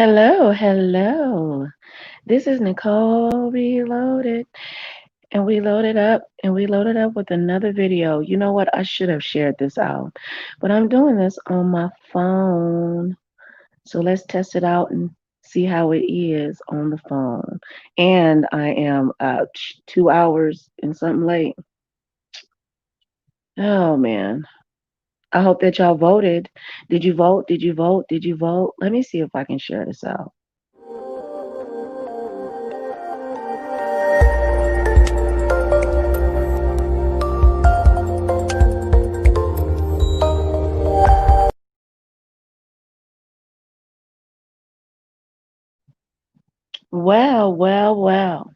Hello, hello. This is Nicole Reloaded, and we loaded up with another video. You know what? I should have shared this out, but I'm doing this on my phone. So let's test it out and see how it is on the phone. And I am 2 hours and something late. Oh man. I hope that y'all voted. Did you vote? Did you vote? Did you vote? Let me see if I can share this out. Well, well, well.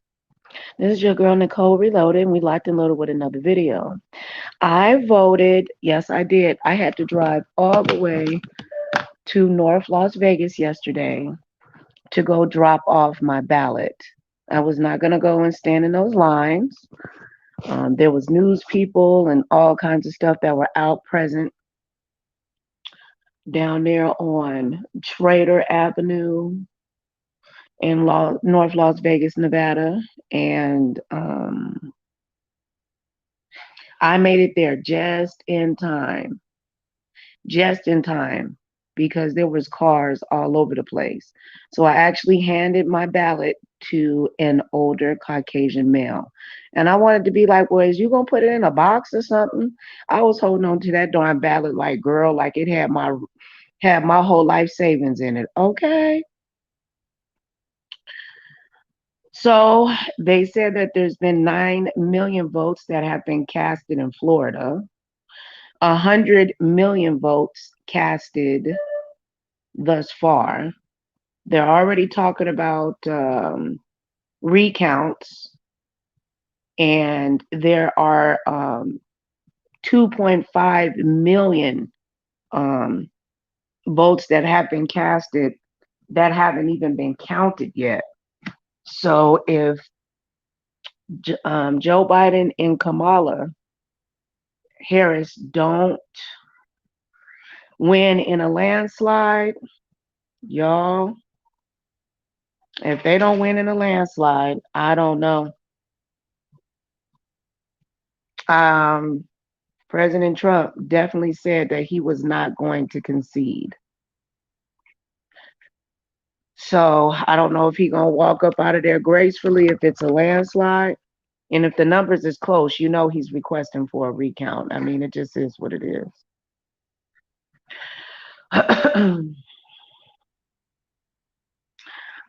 This is your girl Nicole Reloaded, and we locked and loaded with another video. I voted, yes, I did. I had to drive all the way to North Las Vegas yesterday to go drop off my ballot. I was not going to go and stand in those lines. There was news people and all kinds of stuff that were out present down there on Trader Avenue in North Las Vegas, Nevada, and I made it there just in time, because there was cars all over the place. So I actually handed my ballot to an older Caucasian male. And I wanted to be like, well, is you gonna put it in a box or something? I was holding on to that darn ballot like, girl, like it had my whole life savings in it. Okay. So they said that there's been 9 million votes that have been casted in Florida, 100 million votes casted thus far. They're already talking about recounts, and there are 2.5 million um, votes that have been casted that haven't even been counted yet. So if Joe Biden and Kamala Harris don't win in a landslide, y'all, if they don't win in a landslide, I don't know. Um, President Trump definitely said that he was not going to concede. So I don't know if he's gonna walk up out of there gracefully if it's a landslide. And if the numbers is close, he's requesting for a recount. I mean, it just is what it is.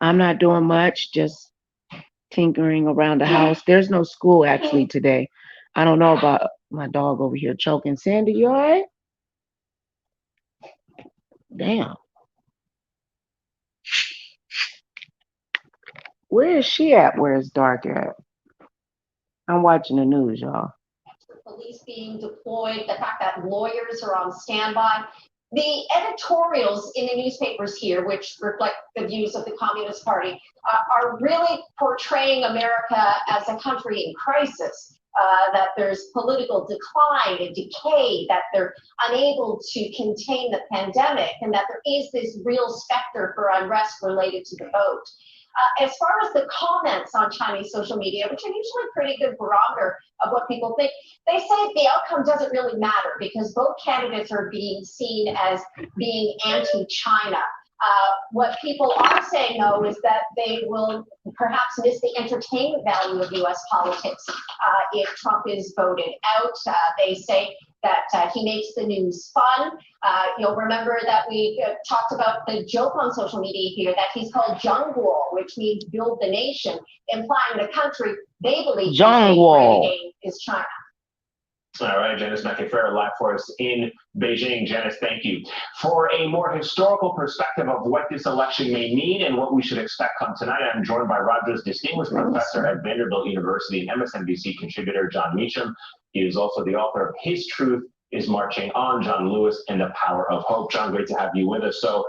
I'm not doing much, just tinkering around the house. There's no school actually today. I don't know about my dog over here choking. Sandy, you all right? Damn. Where is she at where it's dark at? I'm watching the news, y'all. Police being deployed, the fact that lawyers are on standby. The editorials in the newspapers here, which reflect the views of the Communist Party, are really portraying America as a country in crisis, that there's political decline and decay, that they're unable to contain the pandemic, and that there is this real specter for unrest related to the vote. As far as the comments on Chinese social media, which are usually a pretty good barometer of what people think, they say the outcome doesn't really matter because both candidates are being seen as being anti-China. What people are saying, though, is that they will perhaps miss the entertainment value of U.S. politics if Trump is voted out. They say that he makes the news fun. You'll remember that we talked about the joke on social media here that he's called Zhongguo, which means build the nation, implying the country they believe is China. All right, Janice McIntyre live for us in Beijing. Janice, thank you. For a more historical perspective of what this election may mean and what we should expect come tonight, I'm joined by Rogers Distinguished Professor at Vanderbilt University and MSNBC contributor John Meacham. He is also the author of His Truth is Marching On, John Lewis and the Power of Hope. John, great to have you with us. So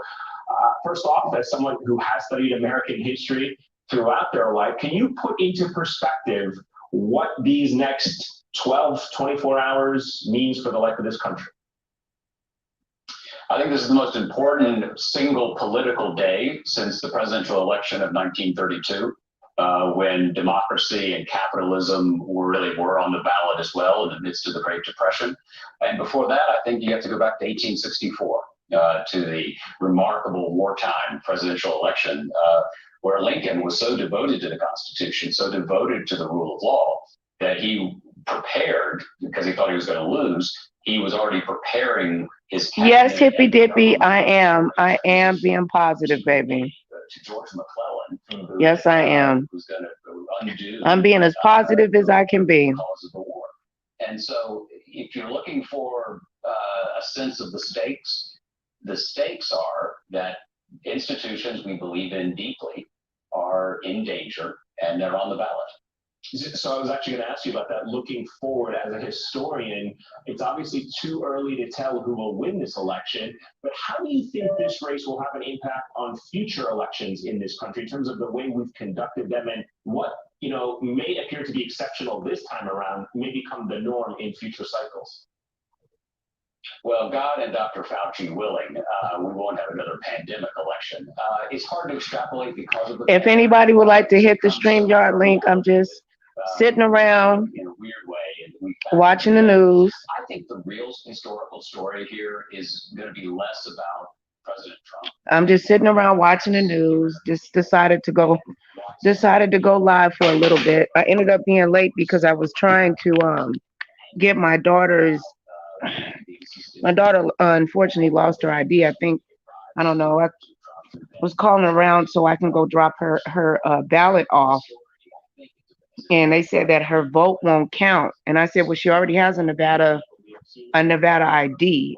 first off, as someone who has studied American history throughout their life, can you put into perspective what these next 12, 24 hours means for the life of this country? I think this is the most important single political day since the presidential election of 1932, when democracy and capitalism were on the ballot as well in the midst of the Great Depression. And before that, I think you have to go back to 1864, to the remarkable wartime presidential election, where Lincoln was so devoted to the Constitution, so devoted to the rule of law, that he prepared, because he thought he was going to lose, he was already preparing his Yes, cabinet hippy and dippy. government I am being positive, baby. to George McClellan, who, Yes, I am. was going to undo I'm being as positive as I can be. the cause of the war. And so, if you're looking for a sense of the stakes are that institutions we believe in deeply are in danger and they're on the ballot. So I was actually going to ask you about that. Looking forward, as a historian, it's obviously too early to tell who will win this election, but how do you think this race will have an impact on future elections in this country in terms of the way we've conducted them, and what, may appear to be exceptional this time around may become the norm in future cycles? Well, God and Dr. Fauci willing, we won't have another pandemic election. It's hard to extrapolate because of the. If anybody would like to hit the StreamYard link, I'm just sitting around in a weird way, and watching the news. I think the real historical story here is going to be less about President Trump. I'm just sitting around watching the news. Just decided to go live for a little bit. I ended up being late because I was trying to get my daughter unfortunately lost her ID. I don't know. I was calling around so I can go drop her ballot off, and they said that her vote won't count. And I said, well, she already has a Nevada ID.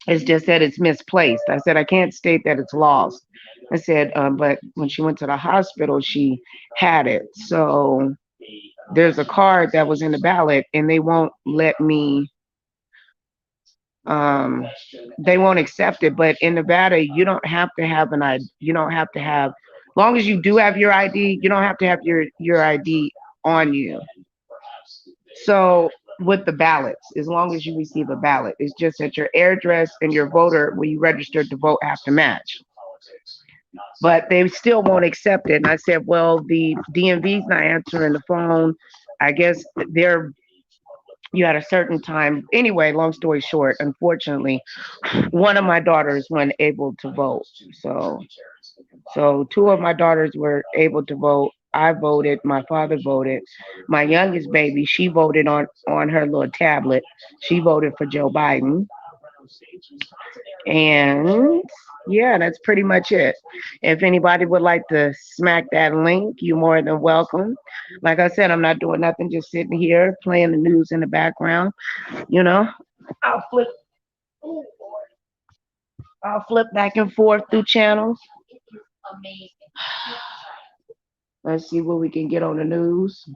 It's just that it's misplaced. I said I can't state that it's lost. I said, but when she went to the hospital, she had it. So there's a card that was in the ballot, and they won't let me. They won't accept it. But in Nevada, you don't have to have an ID. You don't have to have, long as you do have your ID, you don't have to have your ID on you. So with the ballots, as long as you receive a ballot, it's just that your address and your voter, when you registered to vote, have to match. But they still won't accept it. And I said, well, the DMV's not answering the phone. I guess you had a certain time. Anyway, long story short, unfortunately, one of my daughters weren't able to vote. So two of my daughters were able to vote. I voted. My father voted. My youngest baby, she voted on her little tablet. She voted for Joe Biden. And yeah, that's pretty much it. If anybody would like to smack that link, you're more than welcome. Like I said, I'm not doing nothing, just sitting here playing the news in the background. I'll flip. I'll flip back and forth through channels. Amazing. Let's see what we can get on the news.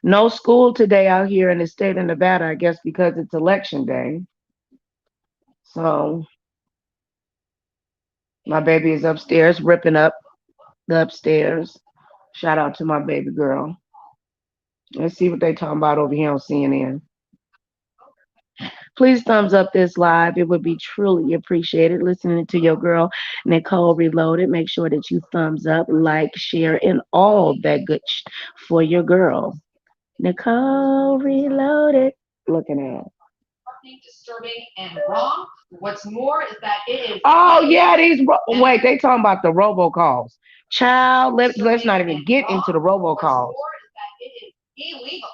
No school today out here in the state of Nevada, I guess because it's election day. So my baby is upstairs ripping up the upstairs. Shout out to my baby girl. Let's see what they talking about over here on CNN. Please thumbs up this live. It would be truly appreciated. Listening to your girl, Nicole Reloaded. Make sure that you thumbs up, like, share, and all that good for your girl. Nicole Reloaded. Looking at. Nothing disturbing and wrong. What's more is that it is. Oh, yeah, wait, they talking about the robocalls. Child, let's not even get into the robocalls. What's more is that it is illegal,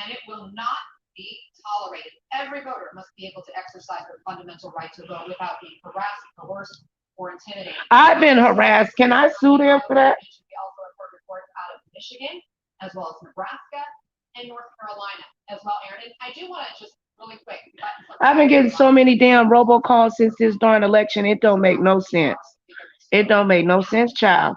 and it will not be tolerated. Every voter must be able to exercise their fundamental right to vote without being harassed, coerced, or intimidated. I've been harassed. Can I sue them for that? We also report reports out of Michigan, as well as Nebraska and North Carolina, as well, Aaron. And I do want to just really quick. I've been getting so many damn robocalls since this darn election. It don't make no sense. It don't make no sense, child.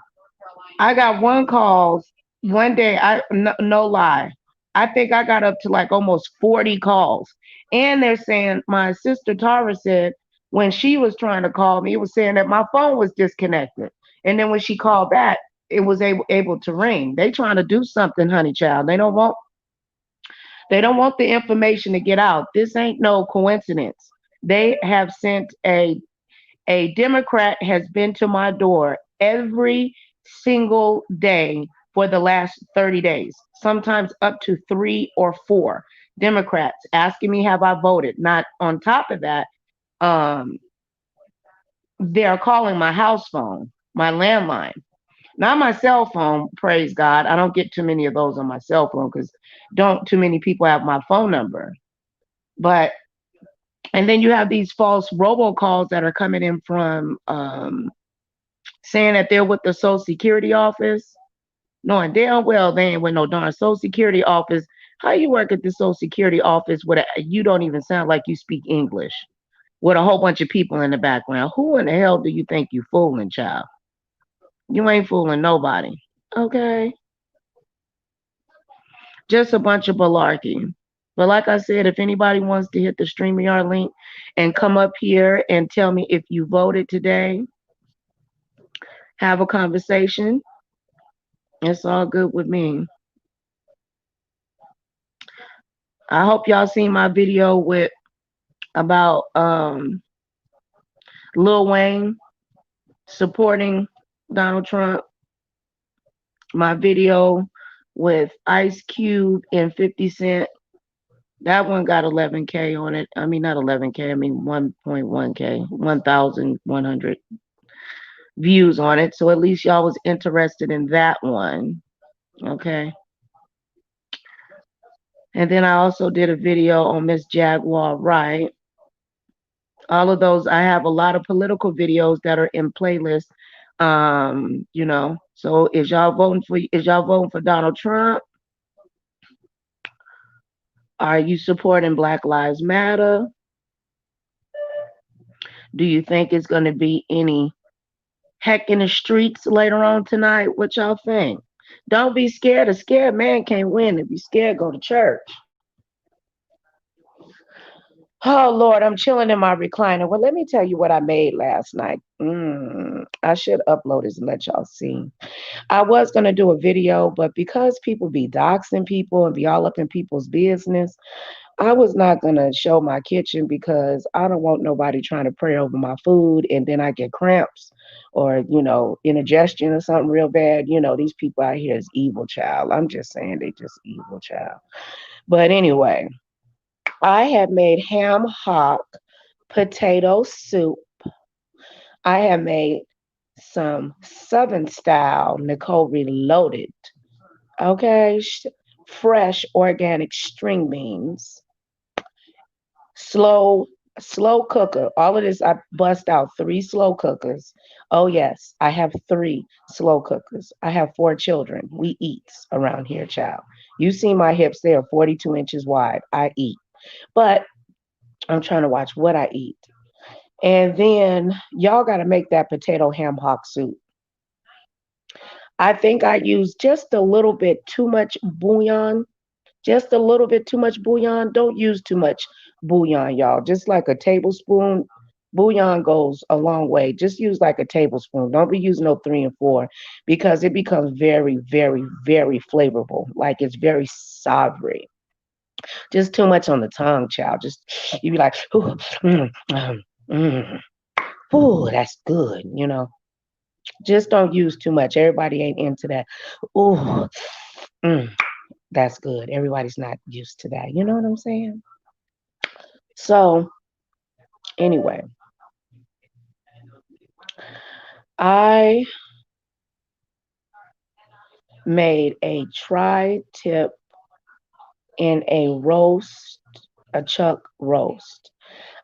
I got one call one day. No lie. I think I got up to like almost 40 calls. And they're saying, my sister Tara said when she was trying to call me, it was saying that my phone was disconnected. And then when she called back, it was able to ring. They trying to do something, honey child. They don't want They don't want the information to get out. This ain't no coincidence. They have sent a Democrat has been to my door every single day for the last 30 days, sometimes up to 3 or 4 Democrats asking me have I voted. Not on top of that, um, they're calling my house phone, my landline. Not my cell phone, praise God. I don't get too many of those on my cell phone because don't too many people have my phone number. But and then you have these false robocalls that are coming in from saying that they're with the Social Security office, knowing damn well they ain't with no darn Social Security office. How you work at the Social Security office with you don't even sound like you speak English with a whole bunch of people in the background? Who in the hell do you think you fooling, child? You ain't fooling nobody. Okay. Just a bunch of malarkey. But like I said, if anybody wants to hit the StreamYard link and come up here and tell me if you voted today, have a conversation. It's all good with me. I hope y'all seen my video with about Lil Wayne supporting Donald Trump. My video with Ice Cube and 50 Cent. That one got 11K on it. I mean, not 11K. I mean, 1.1K, 1,100 views on it. So at least y'all was interested in that one. Okay. And then I also did a video on Miss Jaguar Wright. All of those, I have a lot of political videos that are in playlists. So is y'all voting for Donald Trump? Are you supporting Black Lives Matter? Do you think it's going to be any heck in the streets later on tonight? What y'all think? Don't be scared. A scared man can't win. If you're scared, go to church. Oh, Lord, I'm chilling in my recliner. Well, let me tell you what I made last night. I should upload this and let y'all see. I was going to do a video, but because people be doxing people and be all up in people's business, I was not going to show my kitchen because I don't want nobody trying to pray over my food and then I get cramps or, indigestion or something real bad. These people out here is evil, child. I'm just saying they just evil, child. But anyway, I had made ham hock potato soup. I had made some Southern style Nicole Reloaded. Okay, fresh organic string beans. Slow cooker. All of this, I bust out 3 slow cookers. Oh yes, I have 3 slow cookers. I have 4 children. We eat around here, child. You see my hips, they are 42 inches wide. I eat. But I'm trying to watch what I eat. And then y'all got to make that potato ham hock soup. I think I used just a little bit too much bouillon. Just a little bit too much bouillon. Don't use too much bouillon, y'all. Just like a tablespoon. Bouillon goes a long way. Just use like a tablespoon. Don't be using no 3 and 4 because it becomes very, very, very flavorful. Like it's very savory. Just too much on the tongue, child. Just you be like, ooh, ooh, that's good. Just don't use too much. Everybody ain't into that. Ooh, that's good. Everybody's not used to that. You know what I'm saying? So, anyway, I made a tri-tip in a roast, a chuck roast.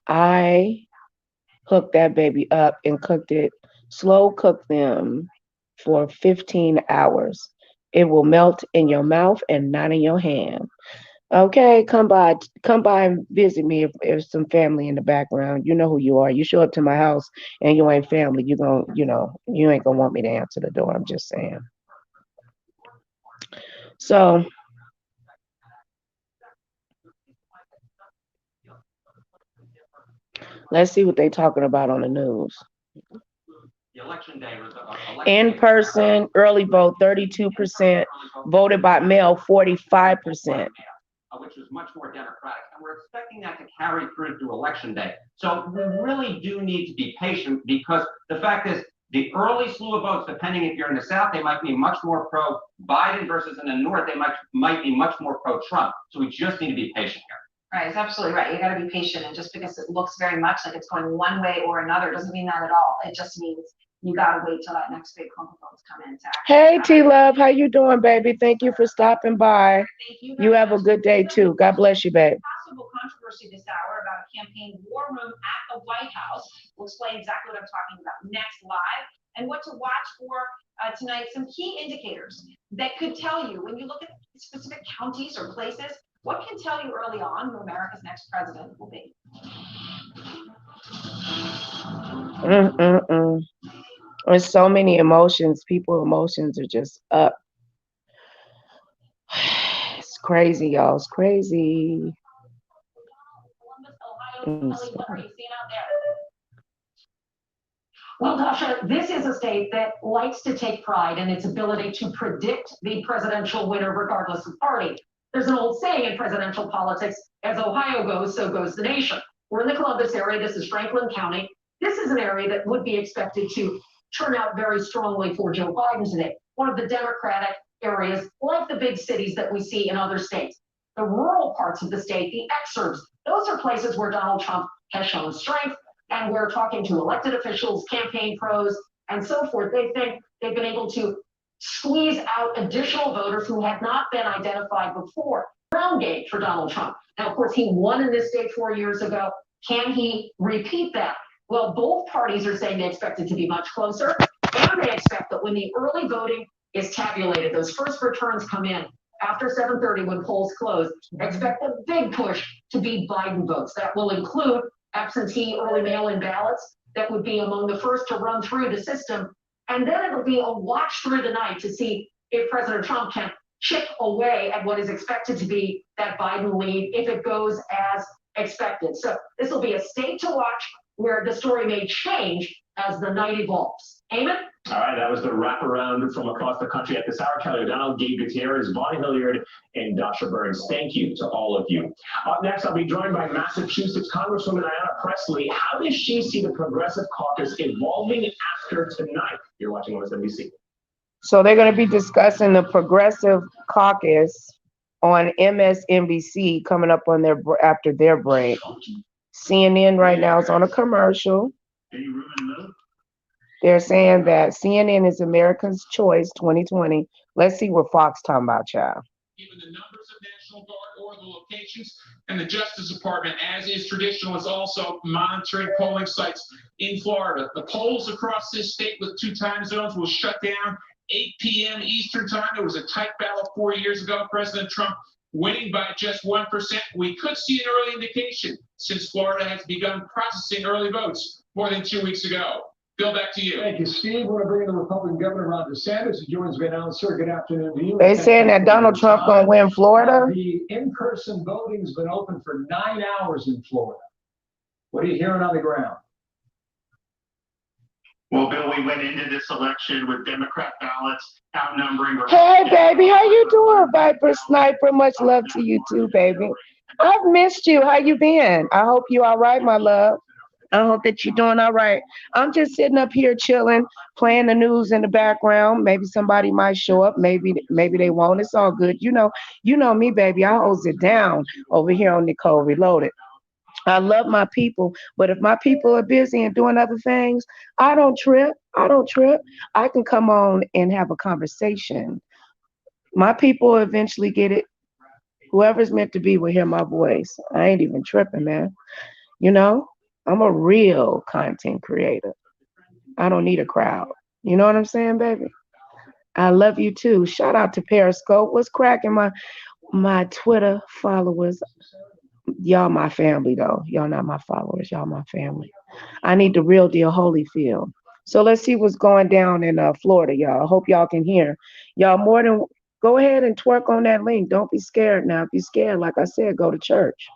I hooked that baby up and slow cooked them for 15 hours. It will melt in your mouth and not in your hand. Okay, come by and visit me if there's some family in the background. You know who you are. You show up to my house and you ain't family, you ain't gonna want me to answer the door. I'm just saying. So let's see what they talking about on the news. In person, early vote 32%, voted by mail 45%. which was much more Democratic. And we're expecting that to carry through Election Day. So we really do need to be patient, because the fact is, the early slew of votes, depending if you're in the South, they might be much more pro-Biden, versus in the North, they might be much more pro-Trump. So we just need to be patient here. Right, it's absolutely right. You got to be patient, and just because it looks very much like it's going one way or another doesn't mean that at all. It just means you got to wait till that next big clump of votes come in. Hey, T-Love, how you doing, baby? Thank you for stopping by. Thank you. You have a good day, too. God bless you, babe. Possible controversy this hour about a campaign war room at the White House. We'll explain exactly what I'm talking about next live, and what to watch for tonight. Some key indicators that could tell you, when you look at specific counties or places, what can tell you early on who America's next president will be. There's so many emotions. People's emotions are just up. It's crazy, y'all. It's crazy. Well, Dasha, this is a state that likes to take pride in its ability to predict the presidential winner regardless of party. There's an old saying in presidential politics, as Ohio goes, so goes the nation. We're in the Columbus area. This is Franklin County. This is an area that would be expected to turn out very strongly for Joe Biden today. One of the Democratic areas, like the big cities that we see in other states. The rural parts of the state, the exurbs, those are places where Donald Trump has shown strength. And we're talking to elected officials, campaign pros, and so forth. They think they've been able to squeeze out additional voters who had not been identified before. Ground game for Donald Trump. Now, of course, he won in this state 4 years ago. Can he repeat that? Well, both parties are saying they expect it to be much closer, and they expect that when the early voting is tabulated, those first returns come in after 7:30 when polls close, expect a big push to be Biden votes. That will include absentee early mail-in ballots that would be among the first to run through the system. And then it'll be a watch through the night to see if President Trump can chip away at what is expected to be that Biden lead if it goes as expected. So this will be a state to watch where the story may change as the night evolves. Eamon? All right, that was the wraparound from across the country at this hour. Kelly O'Donnell, Gabe Gutierrez, Bonnie Hilliard, and Dasha Burns. Thank you to all of you. Up next, I'll be joined by Massachusetts Congresswoman Ayanna Pressley. How does she see the Progressive Caucus evolving after tonight? You're watching MSNBC. So they're going to be discussing the Progressive Caucus on MSNBC coming up on after their break. CNN right now is on a commercial. They're saying that CNN is America's Choice 2020. Let's see what Fox talking about, child. Even the numbers of National Guard or the locations, and the Justice Department, as is traditional, is also monitoring polling sites in Florida. The polls across this state with 2 time zones will shut down 8 p.m. Eastern time. There was a tight battle 4 years ago. President Trump winning by just 1%. We could see an early indication since Florida has begun processing early votes more than 2 weeks ago. Bill, back to you. Thank you, Steve. I want to bring in the Republican Governor, Ron DeSantis, who joins me now. Sir, good afternoon to you. They saying that Donald Trump going to win Florida? The in-person voting's been open for 9 hours in Florida. What are you hearing on the ground? Well, Bill, we went into this election with Democrat ballots outnumbering. Hey, baby, how you doing, Viper Sniper? Much love to you too, baby. I've missed you. How you been? I hope you all right, my love. I hope that you're doing all right. I'm just sitting up here chilling, playing the news in the background. Maybe somebody might show up. Maybe they won't. It's all good. You know me, baby. I holds it down over here on Nicole Reloaded. I love my people, but if my people are busy and doing other things, I don't trip. I can come on and have a conversation. My people eventually get it. Whoever's meant to be will hear my voice. I ain't even tripping, man. I'm a real content creator. I don't need a crowd. You know what I'm saying, baby? I love you too. Shout out to Periscope. What's cracking, my Twitter followers? Y'all my family, though. Y'all not my followers. Y'all my family. I need the real deal Holyfield. So let's see what's going down in Florida, y'all. I hope y'all can hear. Y'all more than go ahead and twerk on that link. Don't be scared now. If you're scared, like I said, go to church.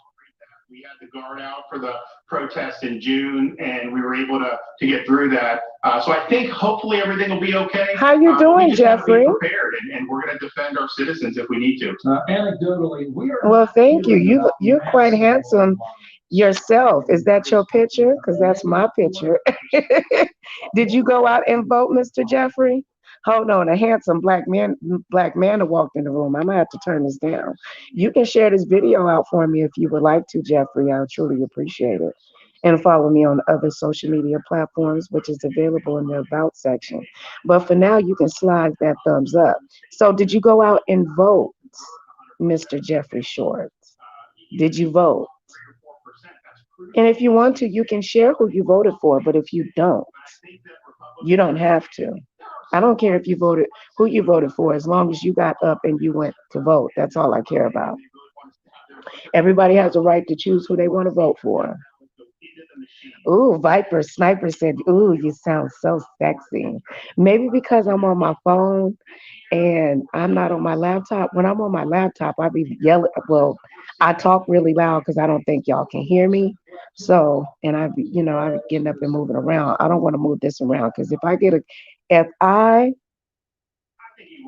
We had the guard out for the protest in June, and we were able to get through that. So I think hopefully everything will be okay. How you doing, we just Jeffrey? Have to be prepared, and we're going to defend our citizens if we need to. Anecdotally, we are. Well, thank you. You're quite handsome yourself. Is that your picture? Because that's my picture. Did you go out and vote, Mr. Jeffrey? Hold on, a handsome black man that walked in the room. I might have to turn this down. You can share this video out for me if you would like to, Jeffrey. I would truly appreciate it. And follow me on other social media platforms, which is available in the About section. But for now, you can slide that thumbs up. So, did you go out and vote, Mr. Jeffrey Shorts? Did you vote? And if you want to, you can share who you voted for. But if you don't, you don't have to. I don't care if you voted who you voted for, as long as you got up and you went to vote. That's all I care about. Everybody has a right to choose who they want to vote for. Ooh, Viper Sniper said, ooh, you sound so sexy. Maybe because I'm on my phone and I'm not on my laptop. When I'm on my laptop, I be yelling. Well, I talk really loud because I don't think y'all can hear me. So, and I be, I be getting up and moving around. I don't want to move this around because if I,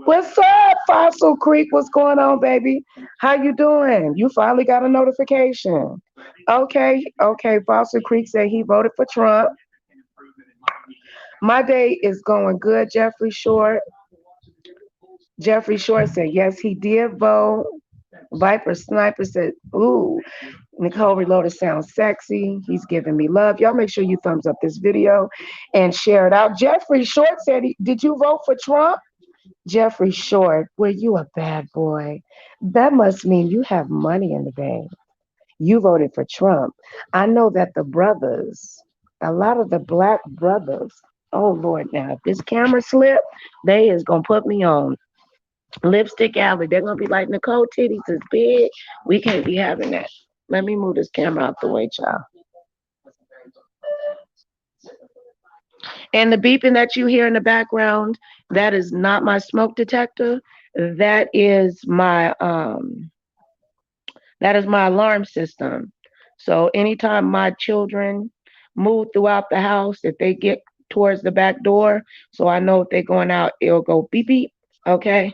what's up, Fossil Creek? What's going on, baby? How you doing? You finally got a notification. Okay. Fossil Creek said he voted for Trump. My day is going good, Jeffrey Short. Jeffrey Short said, yes, he did vote. Viper Sniper said, ooh, Nicole Reloaded sounds sexy. He's giving me love. Y'all make sure you thumbs up this video and share it out. Jeffrey Short said, did you vote for Trump? Jeffrey Short, were you a bad boy? That must mean you have money in the bank. You voted for Trump. I know that the brothers, a lot of the black brothers, oh Lord, now if this camera slip, they is gonna put me on Lipstick Alley. They're gonna be like, Nicole titties is big. We can't be having that. Let me move this camera out the way, child. And the beeping that you hear in the background, that is not my smoke detector. That is my alarm system. So anytime my children move throughout the house, if they get towards the back door, so I know if they're going out, it'll go beep beep. Okay.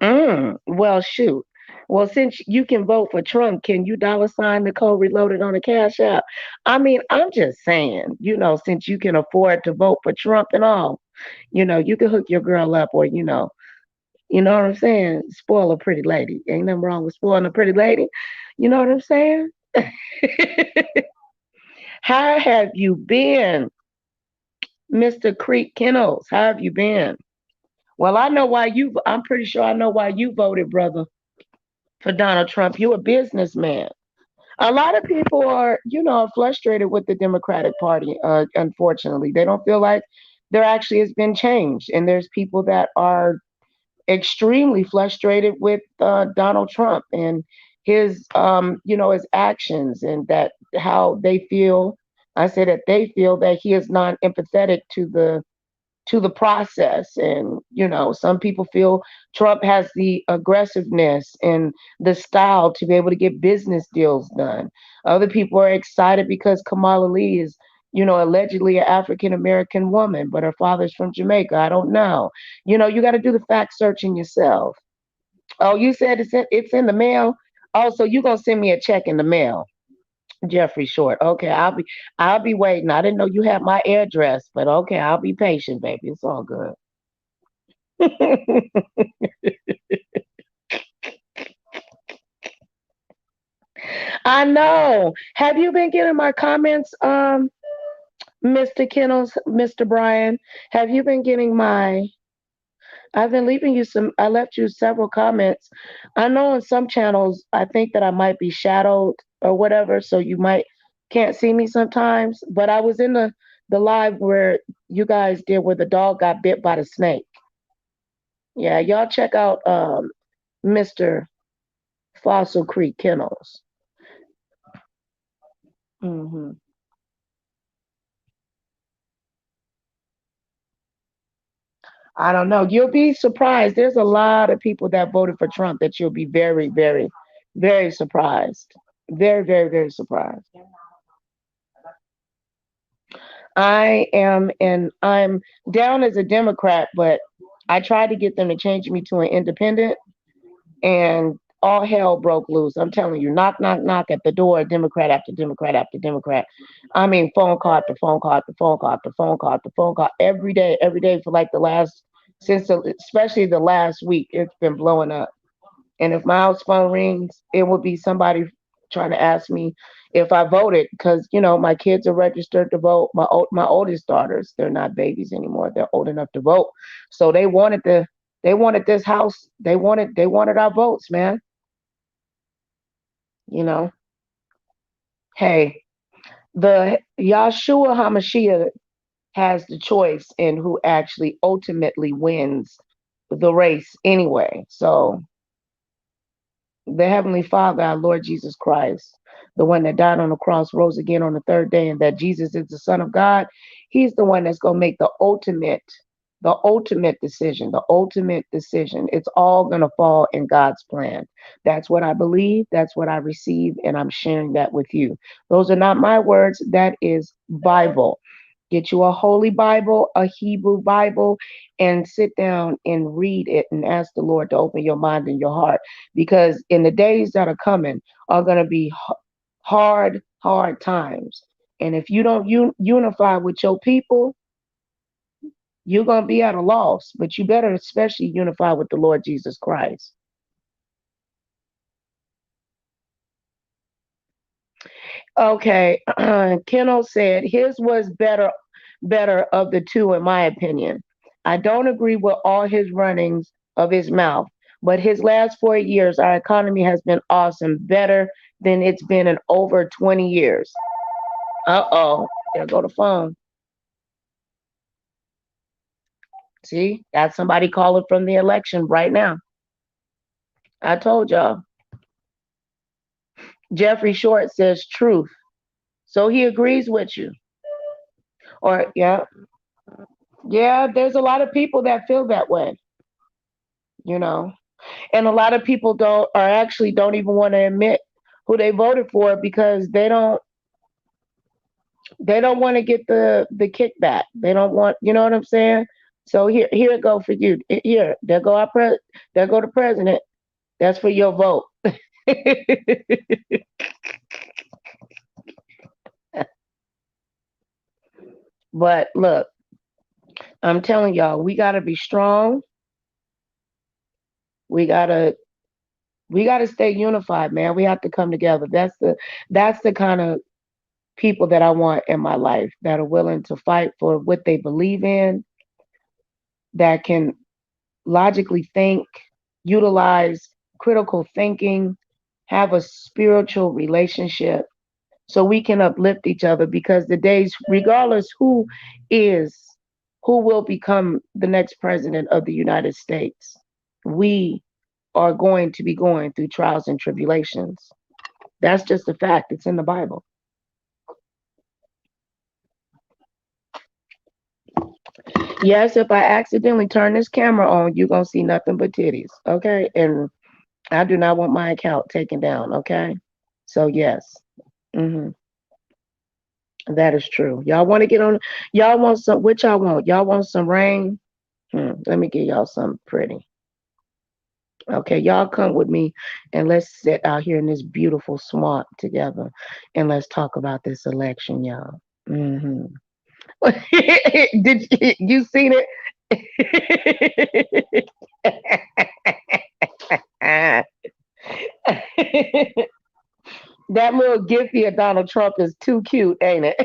Well, shoot. Well, since you can vote for Trump, can you $ Nicole Reloaded on a Cash App? I mean, I'm just saying, since you can afford to vote for Trump and all, you can hook your girl up, or you know what I'm saying? Spoil a pretty lady. Ain't nothing wrong with spoiling a pretty lady. You know what I'm saying? How have you been, Mr. Creek Kennels? How have you been? Well, I'm pretty sure I know why you voted, brother, for Donald Trump. You're a businessman. A lot of people are, frustrated with the Democratic Party, unfortunately. They don't feel like there actually has been change. And there's people that are extremely frustrated with Donald Trump and his actions, and that how they feel. I say that they feel that he is not empathetic to the process. And some people feel Trump has the aggressiveness and the style to be able to get business deals done. Other people are excited because Kamala Lee is allegedly an African American woman, but her father's from Jamaica. I don't know. You got to do the fact searching yourself. Oh, you said it's in the mail. Oh, so you gonna send me a check in the mail? Jeffrey Short. Okay, I'll be waiting. I didn't know you had my address, but okay, I'll be patient, baby. It's all good. I know. Have you been getting my comments, Mr. Kennels, Mr. Brian? Have you been getting my I've been leaving you I left you several comments. I know on some channels, I think that I might be shadowed or whatever, so you can't see me sometimes. But I was in the live where you guys did where the dog got bit by the snake. Yeah, y'all check out Mr. Fossil Creek Kennels. hmm I don't know. You'll be surprised. There's a lot of people that voted for Trump that you'll be very, very, very surprised. Very, very, very surprised. I'm down as a Democrat, but I tried to get them to change me to an independent, and all hell broke loose. I'm telling you, knock, knock, knock at the door, Democrat after Democrat after Democrat. I mean, phone call after phone call after phone call after phone call after phone call every day for like the last, especially the last week, it's been blowing up. And if my house phone rings, it will be somebody trying to ask me if I voted, because my kids are registered to vote. My oldest daughters, they're not babies anymore. They're old enough to vote. So they wanted this house. They wanted our votes, man. You know. Hey, the Yahshua Hamashiach has the choice in who actually ultimately wins the race anyway. So the Heavenly Father, our Lord Jesus Christ, the one that died on the cross, rose again on the third day, and that Jesus is the Son of God, He's the one that's going to make the ultimate decision, the ultimate decision. It's all going to fall in God's plan. That's what I believe. That's what I receive. And I'm sharing that with you. Those are not my words. That is Bible. Get you a holy Bible, a Hebrew Bible, and sit down and read it and ask the Lord to open your mind and your heart. Because in the days that are coming are going to be hard, hard times. And if you don't unify with your people, you're going to be at a loss. But you better especially unify with the Lord Jesus Christ. Okay, Keno said his was better of the two, in my opinion. I don't agree with all his runnings of his mouth, but his last 4 years, our economy has been awesome, better than it's been in over 20 years. Uh-oh, there go the phone. See, that's somebody calling from the election right now. I told y'all. Jeffrey Short says truth. So he agrees with you. Or, yeah, yeah, there's a lot of people that feel that way, you know. And a lot of people don't even want to admit who they voted for because they don't want to get the kickback. They don't want, you know what I'm saying? So here it go for you. Here, there go the president. That's for your vote. But look, I'm telling y'all, we gotta be strong. We gotta stay unified, man. We have to come together. That's the kind of people that I want in my life that are willing to fight for what they believe in, that can logically think, utilize critical thinking, have a spiritual relationship so we can uplift each other, because the days, regardless is who will become the next president of the United States, we are going to be going through trials and tribulations. That's just a fact. It's in the Bible. Yes, if I accidentally turn this camera on, you're going to see nothing but titties. Okay. And I do not want my account taken down. Okay. So, yes. hmm That is true. Y'all want to get on? Y'all want some? What y'all want? Y'all want some rain? Let me give y'all something pretty. Okay, y'all come with me and let's sit out here in this beautiful swamp together and let's talk about this election, y'all. Did you seen it? That little Giphy of Donald Trump is too cute, ain't it?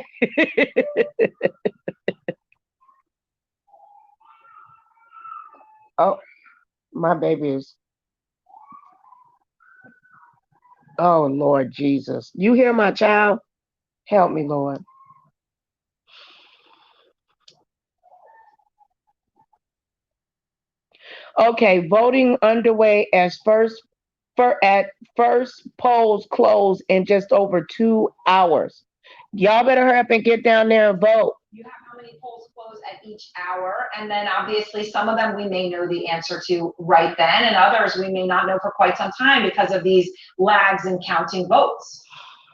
Oh, my baby is. Oh, Lord Jesus. You hear my child? Help me, Lord. Okay, voting underway as at first polls close in just over 2 hours. Y'all better hurry up and get down there and vote. You have how many polls close at each hour, and then obviously some of them we may know the answer to right then, and others we may not know for quite some time because of these lags in counting votes.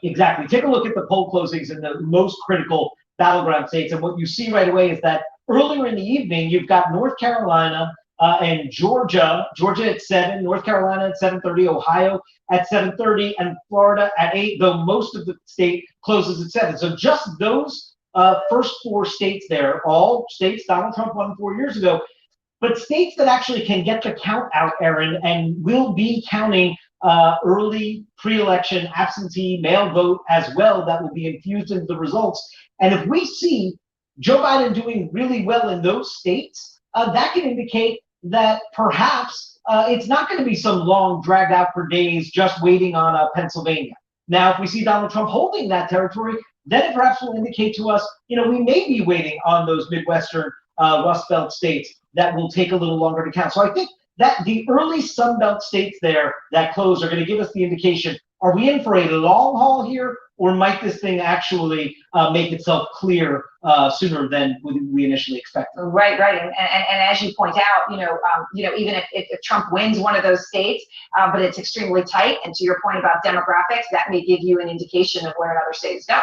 Exactly. Take a look at the poll closings in the most critical battleground states. And what you see right away is that earlier in the evening, you've got North Carolina and Georgia at 7, North Carolina at 7:30, Ohio at 7:30, and Florida at 8, though most of the state closes at 7. So just those first 4 states there, all states Donald Trump won 4 years ago, but states that actually can get the count out, Aaron, and will be counting early pre-election absentee mail vote as well, that will be infused into the results. And if we see Joe Biden doing really well in those states, that can indicate that perhaps it's not going to be some long dragged out for days just waiting on Pennsylvania. Now, if we see Donald Trump holding that territory, then it perhaps will indicate to us, we may be waiting on those Midwestern Rust Belt states that will take a little longer to count. So I think that the early Sun Belt states there that close are going to give us the indication, are we in for a long haul here, or might this thing actually make itself clear sooner than we initially expected? Right. And as you point out, even if Trump wins one of those states, but it's extremely tight, and to your point about demographics, that may give you an indication of where another state is going.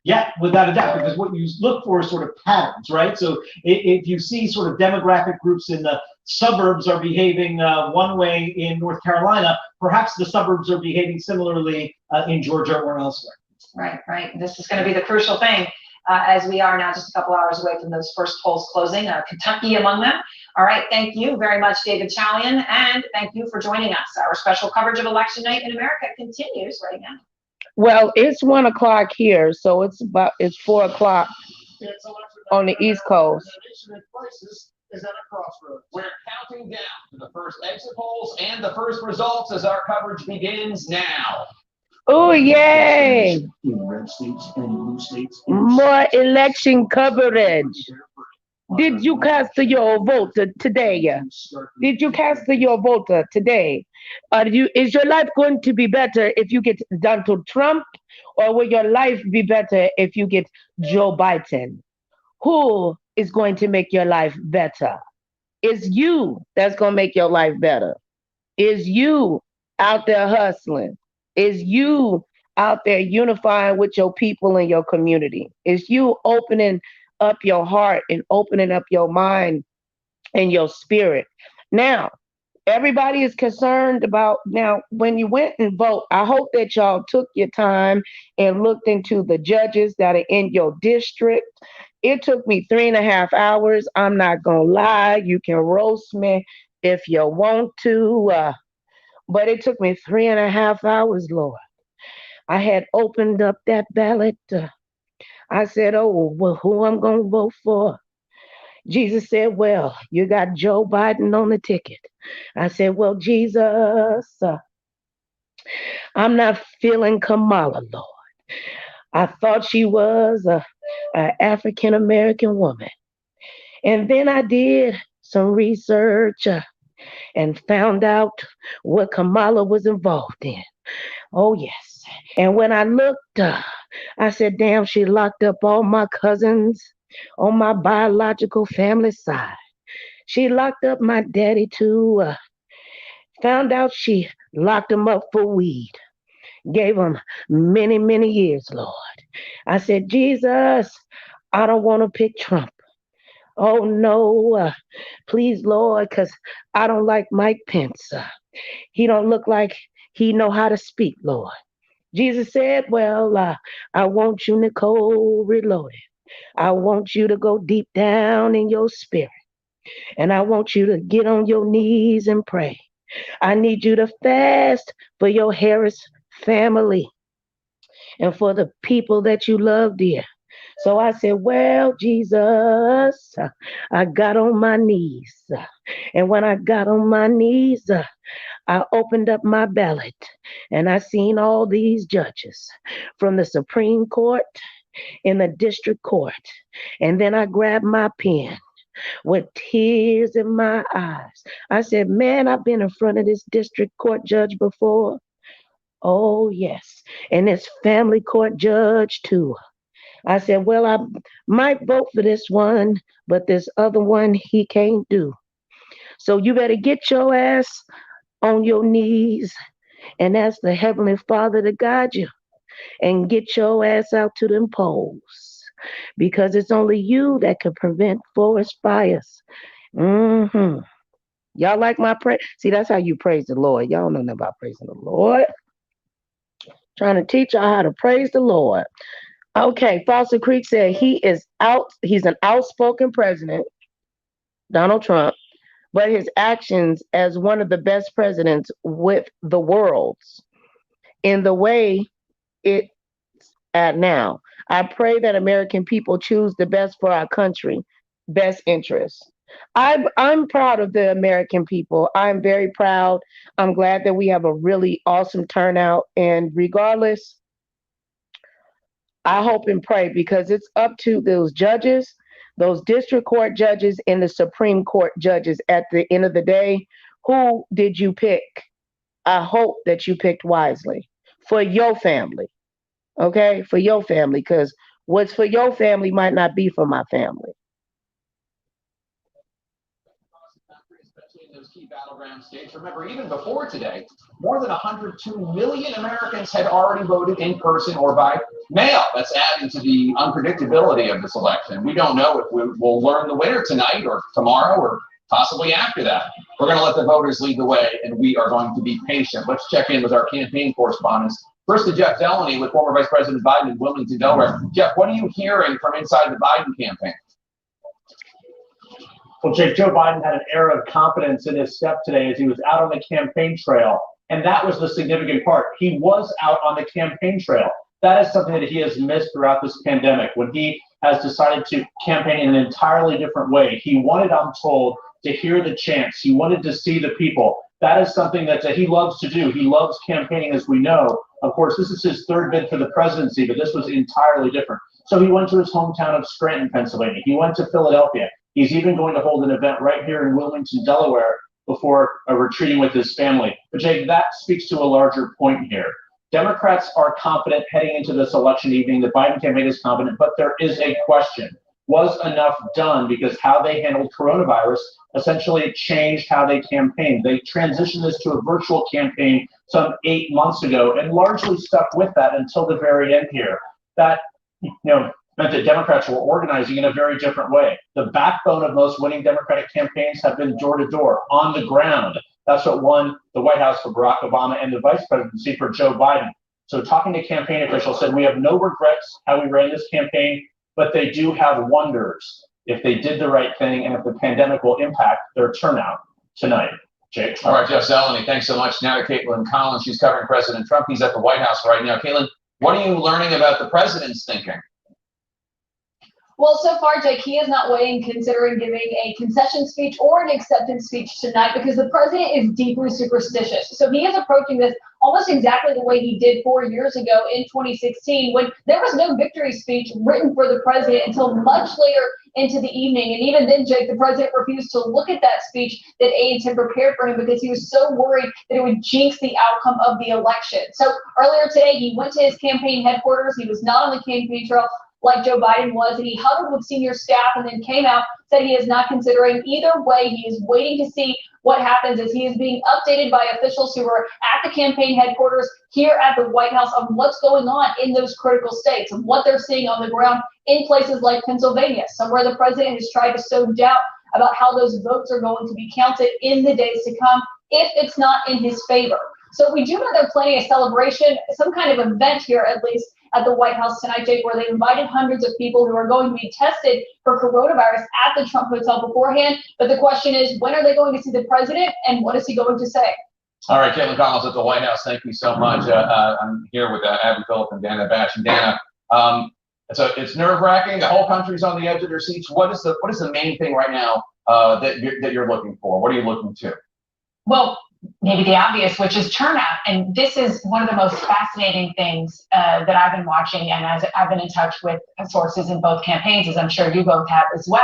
Yeah, without a doubt, because what you look for is sort of patterns, right? So if you see sort of demographic groups in the suburbs are behaving one way in North Carolina, perhaps the suburbs are behaving similarly in Georgia or elsewhere. Right. This is going to be the crucial thing as we are now just a couple hours away from those first polls closing, Kentucky among them. All right, thank you very much, David Chalian, and thank you for joining us. Our special coverage of Election Night in America continues right now. Well, it's 1 o'clock here, so it's 4 o'clock on the East Coast. Is at a crossroads. We're counting down to the first exit polls and the first results as our coverage begins now. Oh, yay! In red states and blue states. More election coverage. Did you cast your vote today? Did you cast your vote today? Is your life going to be better if you get Donald Trump, or will your life be better if you get Joe Biden? Who is going to make your life better? It's you that's going to make your life better. Is you out there hustling? Is you out there unifying with your people in your community? Is you opening up your heart and opening up your mind and your spirit? Now, everybody is concerned about, now, when you went and vote, I hope that y'all took your time and looked into the judges that are in your district. It took me 3.5 hours. I'm not going to lie. You can roast me if you want to. But it took me 3.5 hours, Lord. I had opened up that ballot. I said, oh, well, who I'm going to vote for? Jesus said, well, you got Joe Biden on the ticket. I said, well, Jesus, I'm not feeling Kamala, Lord. I thought she was an African-American woman. And then I did some research and found out what Kamala was involved in. Oh, yes. And when I looked, I said, damn, she locked up all my cousins on my biological family side. She locked up my daddy, too. Found out she locked him up for weed. Gave him many, many years, Lord. I said, Jesus, I don't want to pick Trump. Oh, no, please, Lord, because I don't like Mike Pence. He don't look like he know how to speak, Lord. Jesus said, well, I want you, Nicole, reloaded. I want you to go deep down in your spirit. And I want you to get on your knees and pray. I need you to fast for your Harris family and for the people that you love, dear. So I said, well, Jesus, I got on my knees. And when I got on my knees, I opened up my ballot and I seen all these judges from the Supreme Court in the district court. And then I grabbed my pen with tears in my eyes. I said, man, I've been in front of this district court judge before. Oh, yes. And this family court judge, too. I said, well, I might vote for this one, but this other one he can't do. So you better get your ass on your knees and ask the Heavenly Father to guide you. and get your ass out to them polls because it's only you that can prevent forest fires. Mm-hmm. Y'all like my praise? See, that's how you praise the Lord. Y'all don't know nothing about praising the Lord. Trying to teach y'all how to praise the Lord. Okay, Foster Creek said he's an outspoken president, Donald Trump, but his actions as one of the best presidents with the world's in the way it's at now. I pray that American people choose the best for our country, best interests. I'm proud of the American people. I'm very proud. I'm glad that we have a really awesome turnout. And regardless, I hope and pray because it's up to those judges, those district court judges, and the Supreme Court judges at the end of the day. Who did you pick? I hope that you picked wisely for your family. Okay? For your family, because what's for your family might not be for my family. Especially in those key battleground states. Remember, even before today, more than 102 million Americans had already voted in person or by mail. That's adding to the unpredictability of this election. We don't know if we'll learn the winner tonight or tomorrow or possibly after that. We're going to let the voters lead the way, and we are going to be patient. Let's check in with our campaign correspondents. First to Jeff Delaney with former Vice President Biden in Wilmington, Delaware. Jeff, what are you hearing from inside the Biden campaign? Well, Jake, Joe Biden had an air of confidence in his step today as he was out on the campaign trail. And that was the significant part. He was out on the campaign trail. That is something that he has missed throughout this pandemic when he has decided to campaign in an entirely different way. He wanted, I'm told, to hear the chants. He wanted to see the people. That is something that he loves to do. He loves campaigning, as we know. Of course, this is his third bid for the presidency, but this was entirely different. So he went to his hometown of Scranton, Pennsylvania. He went to Philadelphia. He's even going to hold an event right here in Wilmington, Delaware, before retreating with his family. But Jake, that speaks to a larger point here. Democrats are confident heading into this election evening. The Biden campaign is confident, but there is a question. Was enough done? Because how they handled coronavirus essentially changed how they campaigned. They transitioned this to a virtual campaign some 8 months ago and largely stuck with that until the very end here. That, meant that Democrats were organizing in a very different way. The backbone of most winning Democratic campaigns have been door to door, on the ground. That's what won the White House for Barack Obama and the vice presidency for Joe Biden. So talking to campaign officials said, we have no regrets how we ran this campaign, but they do have wonders if they did the right thing and if the pandemic will impact their turnout tonight. Jake. All right, Jeff Zeleny, thanks so much. Now to Caitlin Collins. She's covering President Trump. He's at the White House right now. Caitlin, what are you learning about the president's thinking? Well, so far, Jake, he is not weighing considering giving a concession speech or an acceptance speech tonight because the president is deeply superstitious. So he is approaching this almost exactly the way he did 4 years ago in 2016 when there was no victory speech written for the president until much later into the evening. And even then, Jake, the president refused to look at that speech that aides had prepared for him because he was so worried that it would jinx the outcome of the election. So earlier today, he went to his campaign headquarters. He was not on the campaign trail like Joe Biden was, and he huddled with senior staff and then came out, said he is not considering either way. He is waiting to see what happens as he is being updated by officials who are at the campaign headquarters here at the White House on what's going on in those critical states and what they're seeing on the ground in places like Pennsylvania, somewhere the president has tried to sow doubt about how those votes are going to be counted in the days to come if it's not in his favor. So we do know there's plenty of celebration, some kind of event here at least at the White House tonight, Jake, where they invited hundreds of people who are going to be tested for coronavirus at the Trump Hotel beforehand. But the question is, when are they going to see the president and what is he going to say? All right, Caitlin Collins at the White House, thank you so much. I'm here with Abby Phillip and Dana Bash. And Dana, it's nerve-wracking. The whole country's on the edge of their seats. What is the main thing right now that you're looking for? What are you looking to? Well, maybe the obvious, which is turnout. And this is one of the most fascinating things that I've been watching. And as I've been in touch with sources in both campaigns, as I'm sure you both have as well,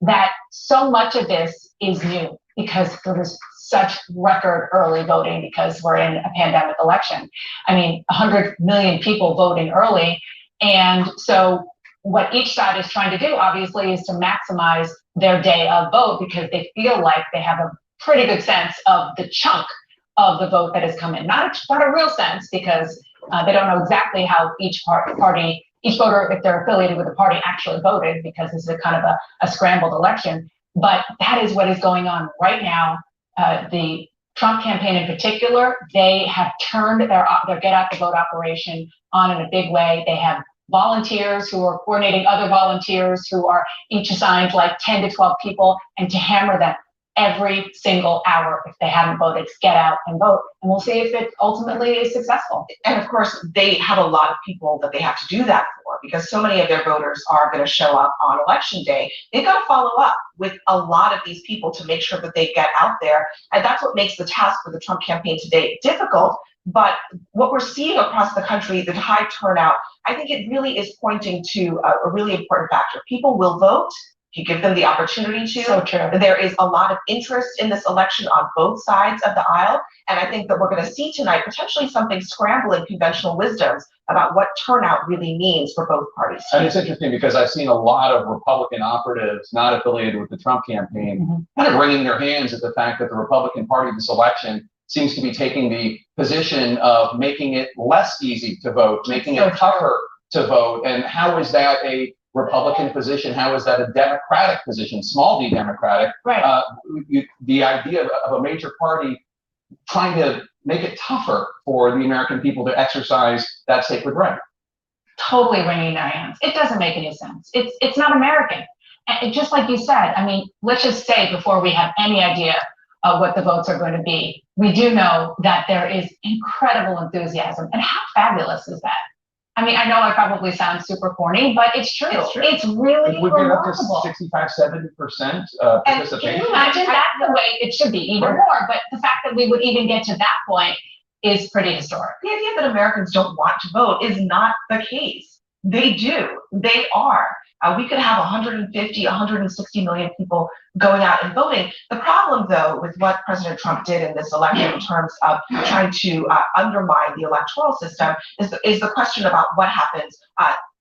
that so much of this is new because there was such record early voting because we're in a pandemic election. I mean, 100 million people voting early. And so what each side is trying to do, obviously, is to maximize their day of vote because they feel like they have a pretty good sense of the chunk of the vote that has come in. Not a real sense because They don't know exactly how each party, each voter, if they're affiliated with a party, actually voted, because this is a kind of a scrambled election. But that is what is going on right now. The Trump campaign in particular, they have turned their get out the vote operation on in a big way. They have volunteers who are coordinating other volunteers who are each assigned like 10 to 12 people, and to hammer them every single hour if they haven't voted, get out and vote. And we'll see if it ultimately is successful. And of course, they have a lot of people that they have to do that for, because so many of their voters are going to show up on election day. They've got to follow up with a lot of these people to make sure that they get out there. And that's what makes the task for the Trump campaign today difficult. But what we're seeing across the country, the high turnout, I think it really is pointing to a really important factor. People will vote. You give them the opportunity to. So true. There is a lot of interest in this election on both sides of the aisle. And I think that we're going to see tonight potentially something scrambling conventional wisdoms about what turnout really means for both parties. And it's interesting because I've seen a lot of Republican operatives not affiliated with the Trump campaign kind of wringing their hands at the fact that the Republican Party this election seems to be taking the position of making it less easy to vote, making it tougher to vote. And how is that a Republican position? How is that a Democratic position, small d Democratic? Right. The idea of a major party trying to make it tougher for the American people to exercise that sacred right. Totally wringing their hands. It doesn't make any sense. It's not American. And just like you said, I mean, let's just say before we have any idea of what the votes are going to be, we do know that there is incredible enthusiasm. And how fabulous is that? I mean, I know I probably sound super corny, but it's true. It's really remarkable. Get up to 65–70% participation. Can you imagine that? The way it should be, even more. But the fact that we would even get to that point is pretty historic. The idea that Americans don't want to vote is not the case. They do. They are. We could have 150, 160 million people going out and voting. The problem, though, with what President Trump did in this election in terms of trying to undermine the electoral system is the question about what happens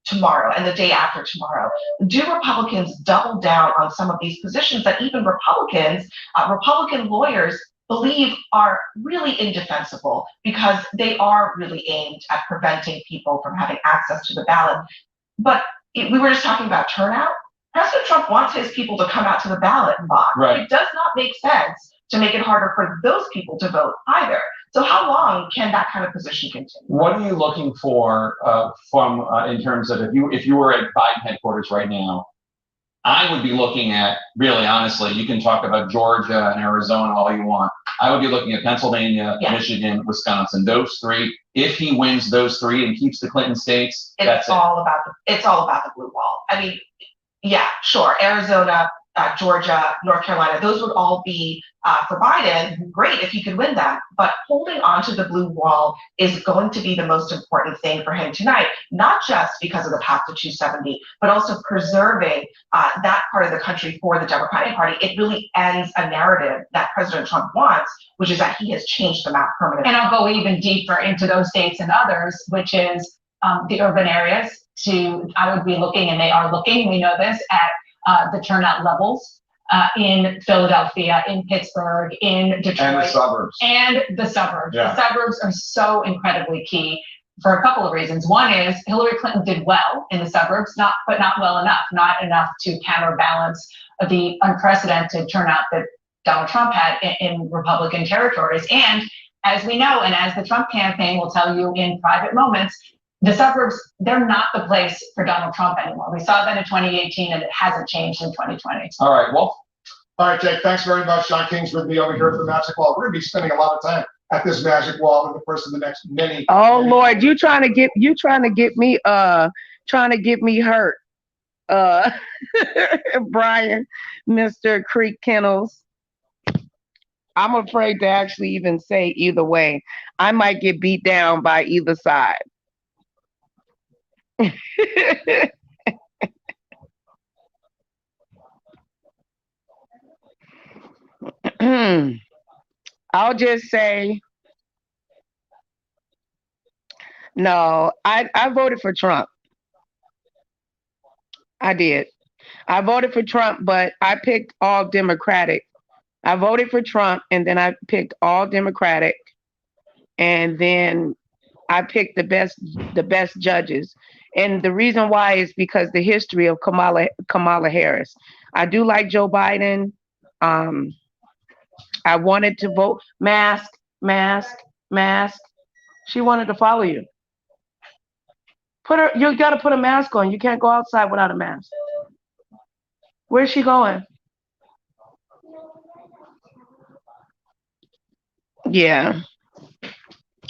tomorrow and the day after tomorrow. Do Republicans double down on some of these positions that even Republican lawyers believe are really indefensible, because they are really aimed at preventing people from having access to the ballot? But we were just talking about turnout. President Trump wants his people to come out to the ballot and vote. Right. It does not make sense to make it harder for those people to vote either. So how long can that kind of position continue? What are you looking for from in terms of if you were at Biden headquarters right now? I would be looking at, really honestly, you can talk about Georgia and Arizona all you want. I would be looking at Pennsylvania, Michigan, Wisconsin, those three. If he wins those three and keeps the Clinton states, it's all about the blue wall. I mean, yeah, sure, Arizona, Georgia, North Carolina, those would all be for Biden. Great if he could win them, but holding on to the blue wall is going to be the most important thing for him tonight, not just because of the path to 270, but also preserving that part of the country for the Democratic Party. It really ends a narrative that President Trump wants, which is that he has changed the map permanently. And I'll go even deeper into those states and others, which is the urban areas. I would be looking, and they are looking, we know this, at the turnout levels in Philadelphia, in Pittsburgh, in Detroit. And the suburbs. The suburbs are so incredibly key for a couple of reasons. One is Hillary Clinton did well in the suburbs, but not well enough, not enough to counterbalance the unprecedented turnout that Donald Trump had in Republican territories. And as we know, and as the Trump campaign will tell you in private moments, the suburbs, they're not the place for Donald Trump anymore. We saw that in 2018, and it hasn't changed in 2020. All right, well. All right, Jake, thanks very much. John King's with me over here at the Magic Wall. We're going to be spending a lot of time at this Magic Wall in the first of the next many. Oh, Lord, you trying to get me hurt. Brian, Mr. Creek Kennels. I'm afraid to actually even say either way. I might get beat down by either side. I'll just say, no, I voted for Trump. I did. I voted for Trump, but I picked all Democratic. I voted for Trump, and then I picked all Democratic. And then I picked the best judges. And the reason why is because the history of Kamala Harris. I do like Joe Biden. Um, I wanted to vote mask, mask, mask. She wanted to follow you. You got to put a mask on. You can't go outside without a mask. Where's she going? Yeah.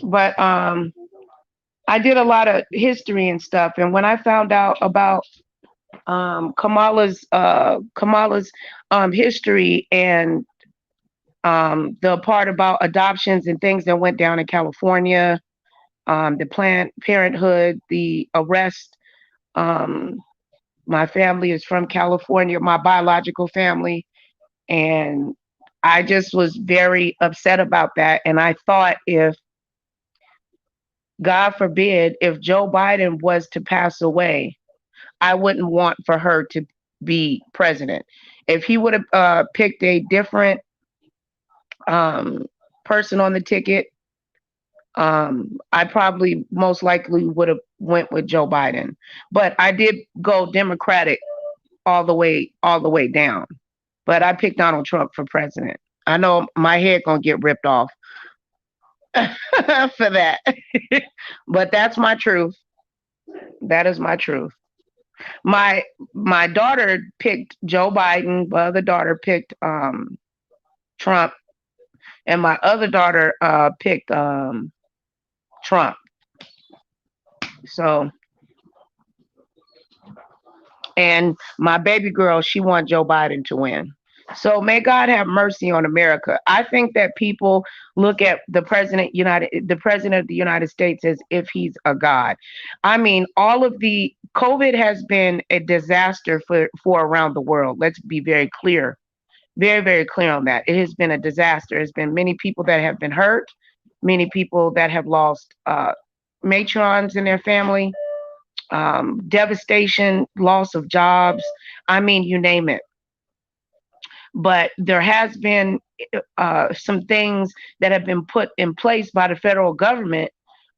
But I did a lot of history and stuff, and when I found out about Kamala's history and the part about adoptions and things that went down in California, the Planned Parenthood, the arrest. Um, my family is from California, my biological family, and I just was very upset about that. And I thought, if God forbid, if Joe Biden was to pass away, I wouldn't want for her to be president. If he would have picked a different um, person on the ticket, I probably most likely would have went with Joe Biden. But I did go Democratic all the way down. But I picked Donald Trump for president. I know my head gonna get ripped off for that, but that's my truth. That is my truth. My my daughter picked Joe Biden. My other daughter picked Trump, and my other daughter picked Trump. So, and my baby girl, she want Joe Biden to win. So may God have mercy on America. I think that people look at the president of the United States as if he's a god. I mean, all of the COVID has been a disaster for around the world. Let's be very clear, very clear on that. It has been a disaster. There's been many people that have been hurt, many people that have lost matrons in their family, devastation, loss of jobs. I mean, you name it. But there has been some things that have been put in place by the federal government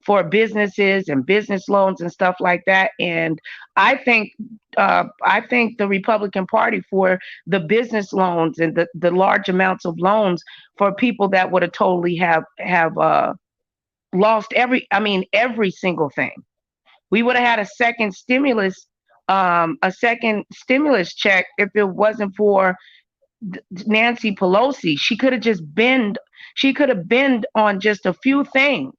for businesses and business loans and stuff like that. And I think the Republican Party for the business loans and the large amounts of loans for people that would have totally have lost every single thing. We would have had a second stimulus check if it wasn't for Nancy Pelosi. She could have been on just a few things,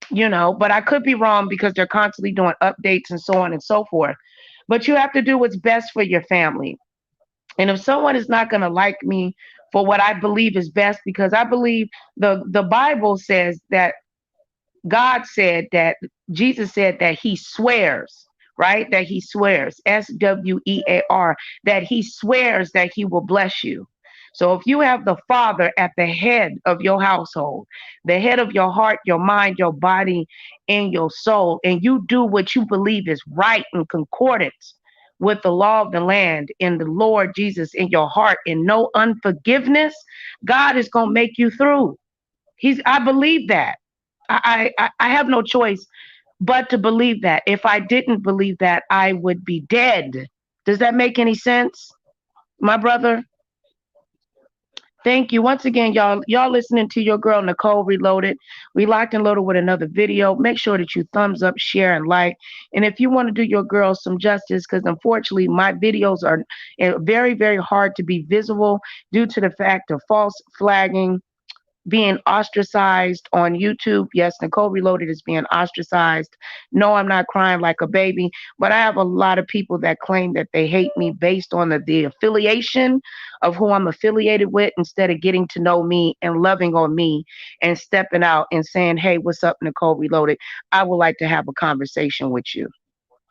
but I could be wrong because they're constantly doing updates and so on and so forth. But you have to do what's best for your family. And if someone is not going to like me for what I believe is best, because I believe the Bible says that God said that Jesus said that he swears, right? That he swears, SWEAR, that he swears that he will bless you. So if you have the Father at the head of your household, the head of your heart, your mind, your body, and your soul, and you do what you believe is right in concordance with the law of the land in the Lord Jesus in your heart and no unforgiveness, God is going to make you through. I believe that. I have no choice but to believe that. If I didn't believe that, I would be dead. Does that make any sense, my brother? Thank you once again, y'all. Y'all listening to your girl Nicole Reloaded. We locked and loaded with another video. Make sure that you thumbs up, share, and like. And if you want to do your girl some justice, because unfortunately my videos are very hard to be visible due to the fact of false flagging, being ostracized on YouTube. Yes, Nicole Reloaded is being ostracized. No, I'm not crying like a baby, but I have a lot of people that claim that they hate me based on the affiliation of who I'm affiliated with, instead of getting to know me and loving on me and stepping out and saying, hey, what's up, Nicole Reloaded? I would like to have a conversation with you.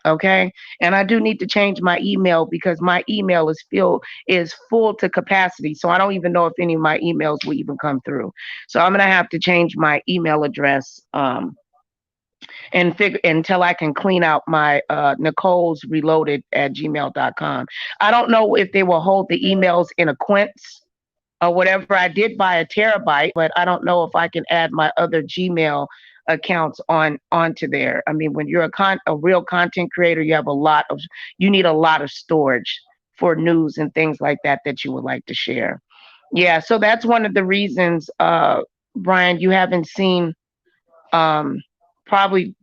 Okay. And I do need to change my email because my email is full to capacity. So I don't even know if any of my emails will even come through. So I'm gonna have to change my email address and figure until I can clean out my Nicole's Reloaded at gmail.com. I don't know if they will hold the emails in a quince or whatever. I did buy a terabyte, but I don't know if I can add my other Gmail accounts onto there. I mean, when you're a real content creator, you need a lot of storage for news and things like that you would like to share. Yeah, so that's one of the reasons, Brian, you haven't seen um probably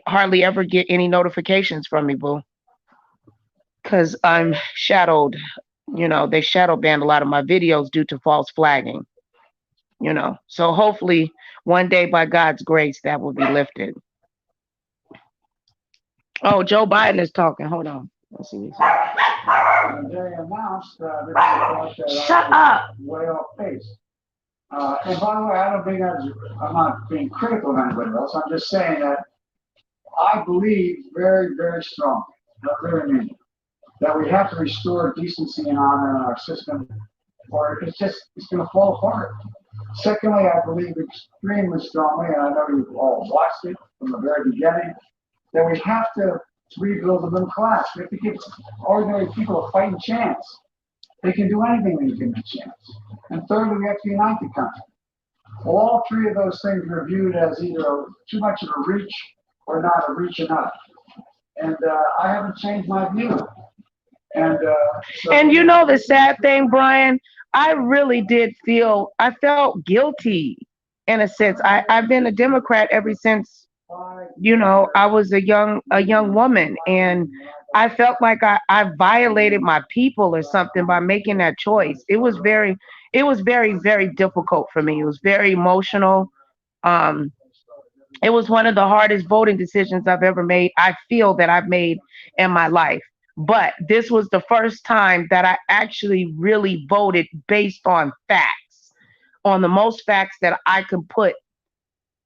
hardly ever get any notifications from me, boo, because I'm shadowed. They shadow banned a lot of my videos due to false flagging. So hopefully one day, by God's grace, that will be lifted. Oh, Joe Biden is talking. Hold on. Let's see what he said. They announced that Shut up. Way off pace. And by the way, I don't think I'm not being critical of anybody else. I'm just saying that I believe very, very strongly, not very mean, that we have to restore decency and honor in our system, or it's going to fall apart. Secondly, I believe extremely strongly, and I know you've all watched it from the very beginning, that we have to rebuild the middle class. We have to give ordinary people a fighting chance. They can do anything when you give them a chance. And thirdly, we have to unite the country. Well, all three of those things are viewed as either too much of a reach or not a reach enough. And I haven't changed my view. And the sad thing, Brian, I felt guilty in a sense. I've been a Democrat ever since, I was a young woman, and I felt like I violated my people or something by making that choice. It was very, very difficult for me. It was very emotional. Um, it was one of the hardest voting decisions I've ever made. I feel that I've made in my life. But this was the first time that I actually really voted based on facts, on the most facts that I could put,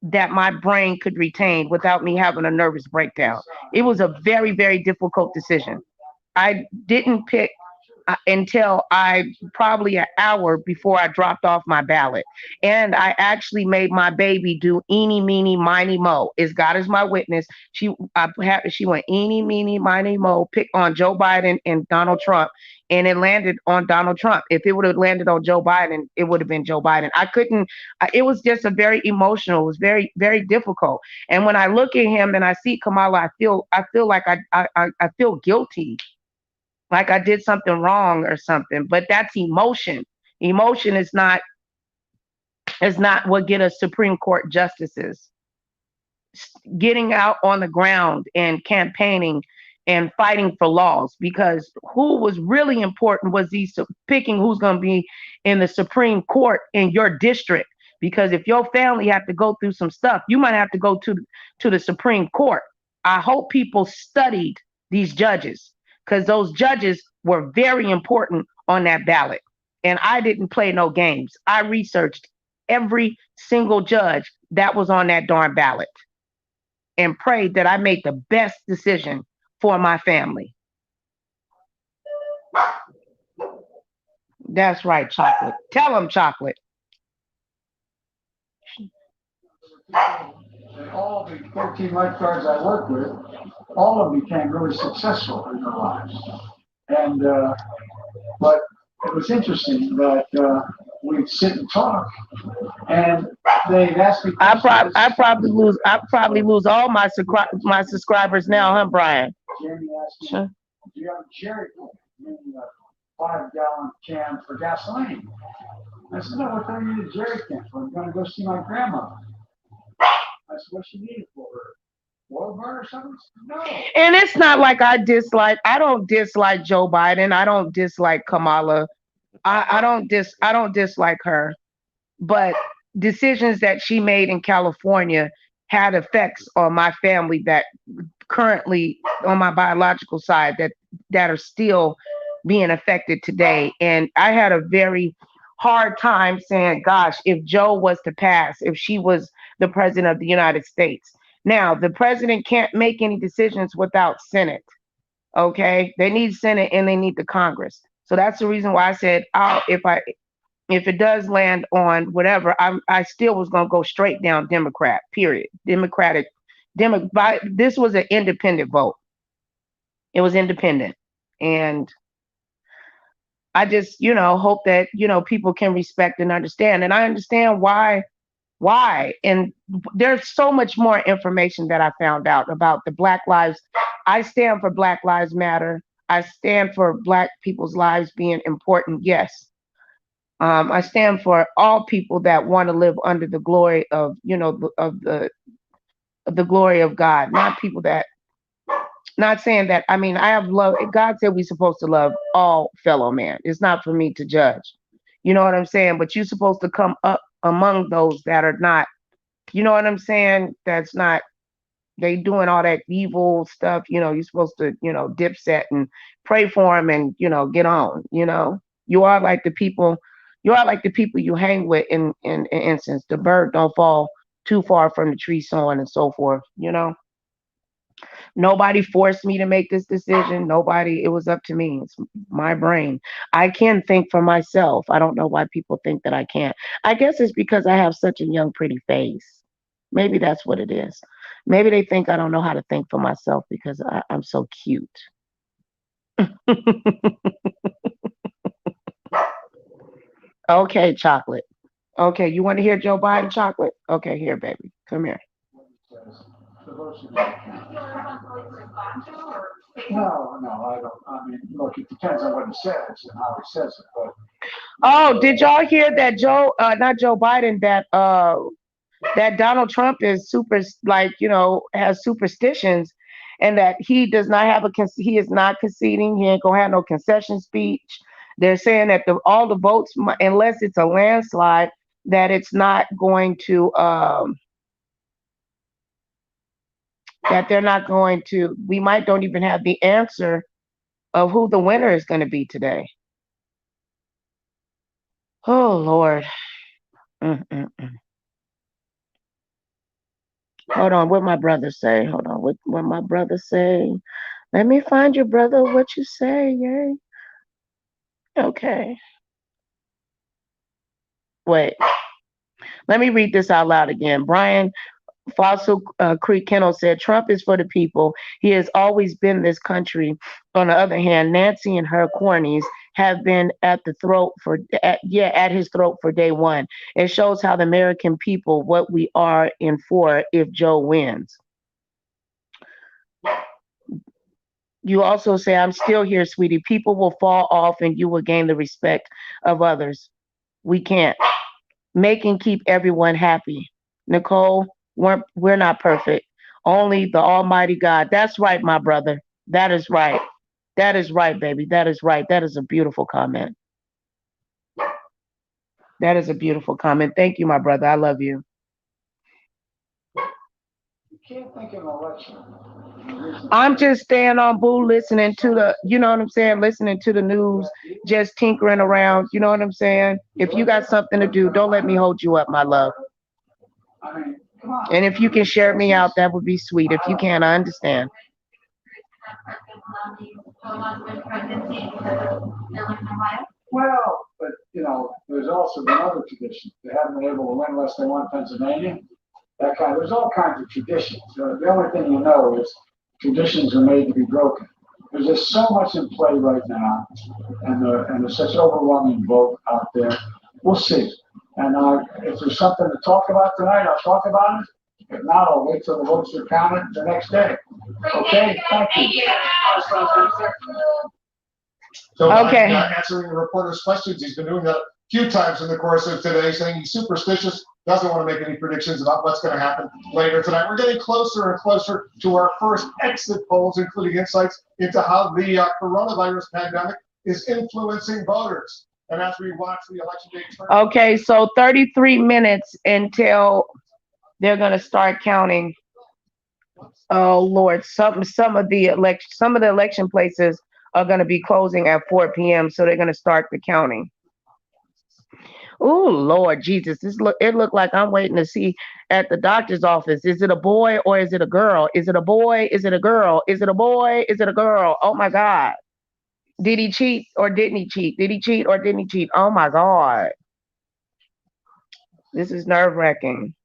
that my brain could retain without me having a nervous breakdown. It was a very, very difficult decision. I didn't pick until probably an hour before I dropped off my ballot. And I actually made my baby do eeny, meeny, miny, mo. As God is my witness, she went eeny, meeny, miny, mo, pick on Joe Biden and Donald Trump. And it landed on Donald Trump. If it would have landed on Joe Biden, it would have been Joe Biden. I couldn't, it was just a very emotional, it was very, very difficult. And when I look at him and I see Kamala, I feel like I feel guilty, like I did something wrong or something. But that's emotion. Emotion is not what get us Supreme Court justices. Getting out on the ground and campaigning and fighting for laws, because who was really important was picking who's going to be in the Supreme Court in your district. Because if your family have to go through some stuff, you might have to go to the Supreme Court. I hope people studied these judges, because those judges were very important on that ballot. And I didn't play no games. I researched every single judge that was on that darn ballot and prayed that I made the best decision for my family. That's right, Chocolate. Tell them, Chocolate. And all the 13 lifeguards I work with, all of them became really successful in their lives. And but it was interesting that we'd sit and talk, and they'd ask me. I probably lose all my subscribers now, huh, Brian? Jamie asked me, "Do you have a jerry can, meaning a 5-gallon can for gasoline?" I said, "No, what do you need a jerry can for? I'm going to go see my grandmother." I said, "What's she need it for her? Oil burn or something?" No. And it's not like I don't dislike Joe Biden. I don't dislike Kamala. I don't dislike her. But decisions that she made in California had effects on my family that currently, on my biological side, that are still being affected today. And I had a very hard time saying, gosh, if Joe was to pass, if she was the president of the United States. Now, the president can't make any decisions without Senate. Okay, they need Senate and they need the Congress. So that's the reason why I said, if it does land on whatever, I still was gonna go straight down Democrat. Period. This was an independent vote. It was independent, and I just hope that people can respect and understand. And I understand why Why? And there's so much more information that I found out about the Black Lives. I stand for Black Lives Matter. I stand for Black people's lives being important. Yes. I stand for all people that want to live under the glory of, of the glory of God, not people that, not saying that, I mean, I have love. God said we're supposed to love all fellow man. It's not for me to judge. You know what I'm saying? But you're supposed to come up among those that are not, you know what I'm saying? That's not, they doing all that evil stuff. You're supposed to, dip set and pray for them and, get on, You are like the people, you are like the people you hang with in instance. The bird don't fall too far from the tree, so on and so forth. Nobody forced me to make this decision. Nobody, it was up to me. It's my brain. I can think for myself. I don't know why people think that I can't. I guess it's because I have such a young, pretty face. Maybe that's what it is. Maybe they think I don't know how to think for myself because I'm so cute. Okay, chocolate. Okay, you want to hear Joe Biden, chocolate? Okay, here, baby. Come here. No, I don't. I mean, look, it depends on what he says and how he says it. But oh, did y'all hear that not Joe Biden, that Donald Trump is super, like, has superstitions, and that he does not have he is not conceding. He ain't gonna have no concession speech. They're saying that all the votes, unless it's a landslide, that it's not going to, that they're not going to, we might don't even have the answer of who the winner is going to be today. Oh, Lord. Mm-mm-mm. Hold on, what my brother say? Hold on, what my brother say? Let me find your brother. What you say? Yay. Okay. Wait. Let me read this out loud again. Brian Fossil Creek Kennel said, Trump is for the people. He has always been this country. On the other hand, Nancy and her cornies have been at his throat for day one. It shows how the American people, what we are in for if Joe wins. You also say, I'm still here, sweetie. People will fall off and you will gain the respect of others. We can't. Make and keep everyone happy. Nicole, we're not perfect. Only the Almighty God. That's right, my brother. That is right. That is right, baby. That is right. That is a beautiful comment. That is a beautiful comment. Thank you, my brother. I love you. you can't think of an election. I'm just staying on boo, listening to the, you know what I'm saying, listening to the news, just tinkering around, you know what I'm saying? If you got something to do, don't let me hold you up, my love. I mean, come on. And if you can share me out, that would be sweet. If you can't, I understand. Well, but there's also been other traditions. They haven't been able to win unless they won Pennsylvania. There's all kinds of traditions. The only thing you know is traditions are made to be broken. There's just so much in play right now, and there's such overwhelming vote out there. We'll see. And if there's something to talk about tonight, I'll talk about it. If not, I'll wait till the votes are counted the next day. Okay? Thank you. So okay. Answering the reporters' questions, he's been doing that a few times in the course of today, saying he's superstitious, doesn't want to make any predictions about what's going to happen later tonight. We're getting closer and closer to our first exit polls, including insights into how the coronavirus pandemic is influencing voters. And as we watch the election day turn. Okay, so 33 minutes until they're going to start counting. Oh Lord, some of the election places are going to be closing at 4 p.m. So they're going to start the counting. Oh Lord Jesus, it looked like I'm waiting to see at the doctor's office. Is it a boy or is it a girl? Is it a boy? Is it a girl? Is it a boy? Is it a girl? Oh my God. Did he cheat or didn't he cheat? Did he cheat or didn't he cheat? Oh my God. This is nerve-wracking.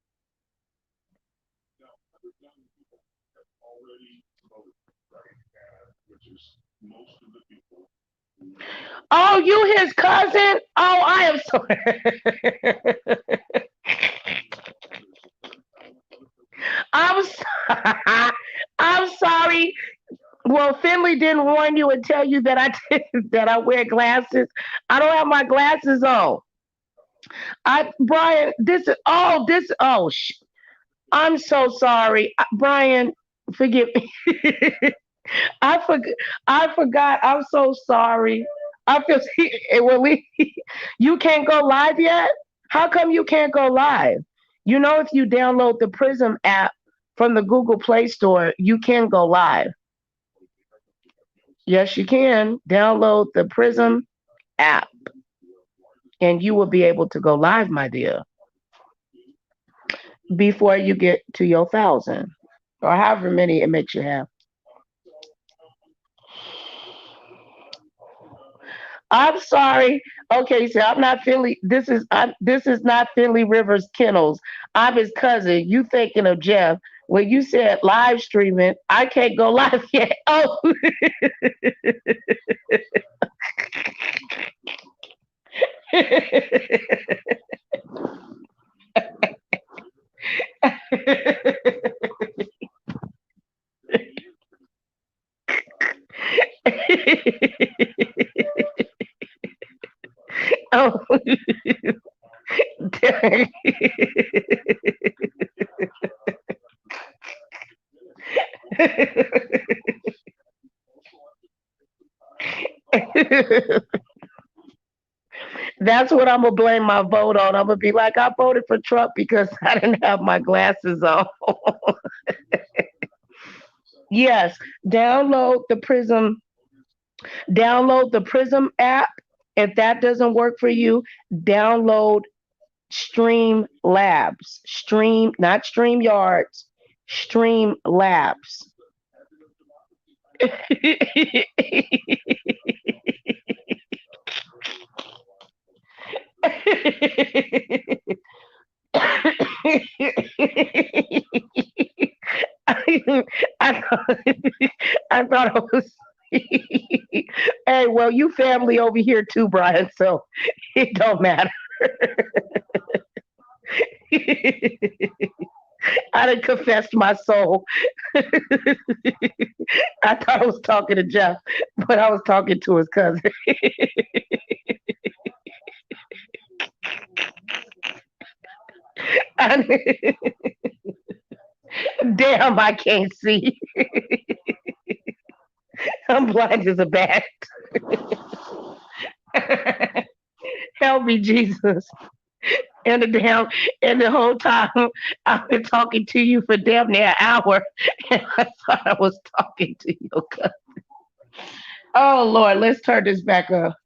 Oh, you his cousin? Oh, I am sorry. Well, Finley didn't warn you and tell you that that I wear glasses. I don't have my glasses on. Brian, I'm so sorry. Brian, forgive me. I forgot. I forgot. I'm so sorry. I feel well, you can't go live yet? How come you can't go live? You know, if you download the Prism app from the Google Play Store, you can go live. Yes, you can. Download the Prism app and you will be able to go live, my dear, before you get to your 1,000 or however many it makes you have. I'm sorry. Okay, so I'm not Finley. This is not Finley Rivers Kennels. I'm his cousin. You thinking of Jeff? When you said live streaming, I can't go live yet. Oh. Oh. That's what I'm gonna blame my vote on. I'm gonna be like, I voted for Trump because I didn't have my glasses on. Yes, download the Prism. Download the Prism app. If that doesn't work for you, download Stream Labs. Stream, not Stream Yards. Stream Labs. I thought, I thought I was. Hey, well, you family over here too, Brian. So it don't matter. I done confessed my soul. I thought I was talking to Jeff, but I was talking to his cousin. Damn, I can't see. I'm blind as a bat. Help me, Jesus. And the whole time I've been talking to you for damn near an hour, and I thought I was talking to your cousin. Oh Lord, let's turn this back up.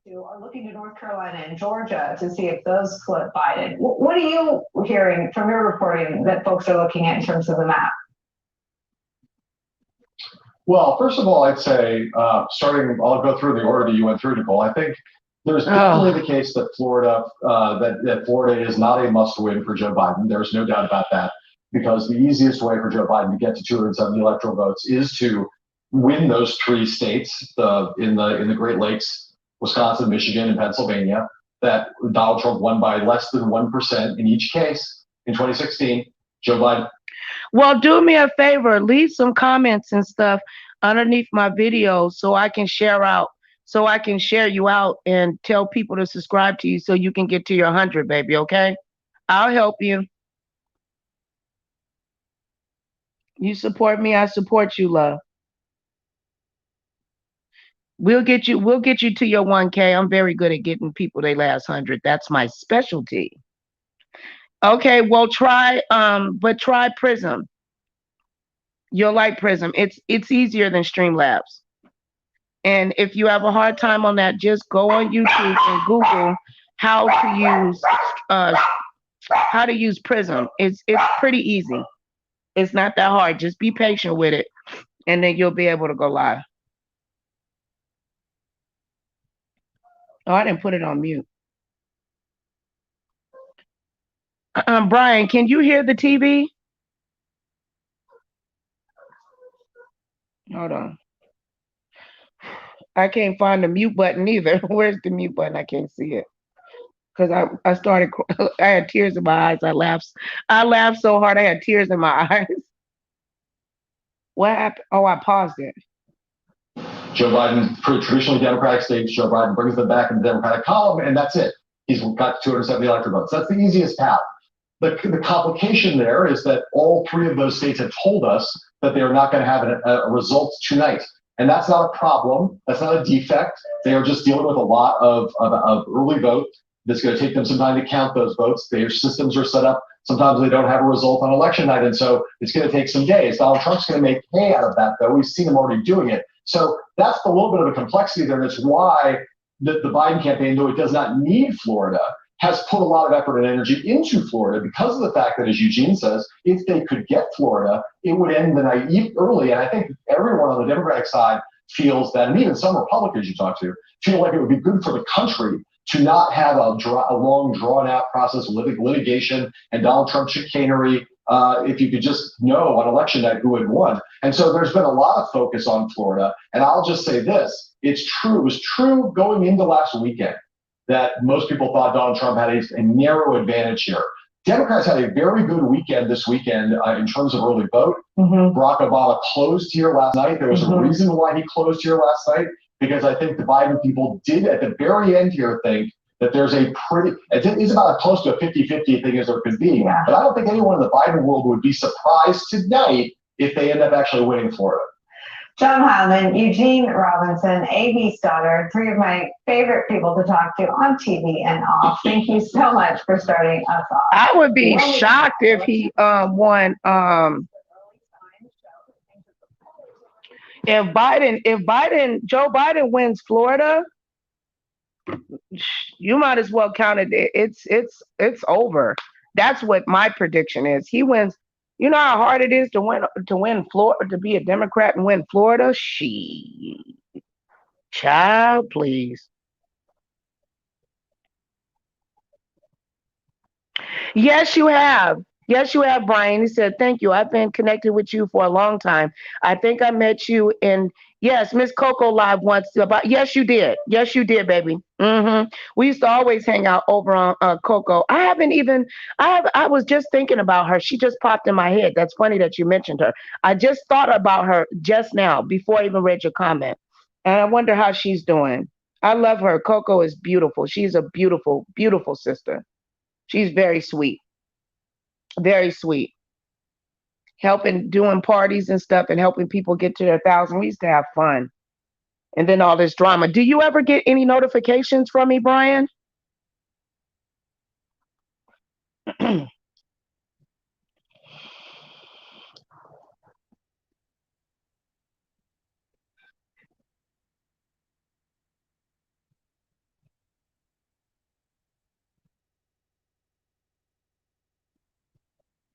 Are looking to North Carolina and Georgia to see if those flip Biden. What are you hearing from your reporting that folks are looking at in terms of the map? Well, first of all, I'd say I'll go through the order that you went through, Nicole. I think there's definitely the case that Florida is not a must-win for Joe Biden. There's no doubt about that, because the easiest way for Joe Biden to get to 270 electoral votes is to win those three states in the Great Lakes, Wisconsin, Michigan, and Pennsylvania, that Donald Trump won by less than 1% in each case in 2016. Joe Biden. Well, do me a favor, leave some comments and stuff underneath my videos so I can share you out and tell people to subscribe to you so you can get to your 100, baby, okay? I'll help you. You support me, I support you, love. We'll get you to your 1K. I'm very good at getting people their last 100. That's my specialty. Okay, well try Prism. You'll like Prism. It's easier than Streamlabs. And if you have a hard time on that, just go on YouTube and Google how to use Prism. It's pretty easy. It's not that hard. Just be patient with it, and then you'll be able to go live. Oh, I didn't put it on mute. Brian, can you hear the TV? Hold on. I can't find the mute button either. Where's the mute button? I can't see it. Because I had tears in my eyes. I laughed so hard I had tears in my eyes. What happened? Oh, I paused it. Joe Biden, traditionally Democratic states, Joe Biden brings them back in the Democratic column, and that's it. He's got 270 electoral votes. That's the easiest path. The complication there is that all three of those states have told us that they are not going to have a result tonight. And that's not a problem. That's not a defect. They are just dealing with a lot of early vote. That's going to take them some time to count those votes. Their systems are set up. Sometimes they don't have a result on election night. And so it's going to take some days. Donald Trump's going to make hay out of that, though. We've seen him already doing it. So that's a little bit of a complexity there. That's why the Biden campaign, though it does not need Florida, has put a lot of effort and energy into Florida because of the fact that, as Eugene says, if they could get Florida, it would end the night early. And I think everyone on the Democratic side feels that, and even some Republicans you talk to, feel like it would be good for the country to not have a long, drawn-out process of litigation and Donald Trump chicanery. If you could just know on election night who had won. And so there's been a lot of focus on Florida. And I'll just say this, it's true. It was true going into last weekend that most people thought Donald Trump had a narrow advantage here. Democrats had a very good weekend this weekend in terms of early vote. Barack Obama closed here last night. There was a reason why he closed here last night, because I think the Biden people did at the very end here think that there's it's about as close to a 50-50 thing as there could be. Yeah. But I don't think anyone in the Biden world would be surprised tonight if they end up actually winning Florida. John Hyman, Eugene Robinson, A.B. Stoddard, three of my favorite people to talk to on TV and off. Thank you so much for starting us off. I would be shocked if he won. If Joe Biden wins Florida, you might as well count it. It's over. That's what my prediction is. He wins. You know how hard it is to win Florida, to be a Democrat and win Florida? Child, please. Yes, you have. Yes, you have, Brian. He said, thank you. I've been connected with you for a long time. I think I met you in, yes, Miss Coco Live once. Yes, you did. Yes, you did, baby. We used to always hang out over on Coco. I was just thinking about her. She just popped in my head. That's funny that you mentioned her. I just thought about her just now before I even read your comment. And I wonder how she's doing. I love her. Coco is beautiful. She's a beautiful, beautiful sister. She's very sweet. Very sweet. Doing parties and stuff and helping people get to their 1,000. We used to have fun. And then all this drama. Do you ever get any notifications from me, Brian?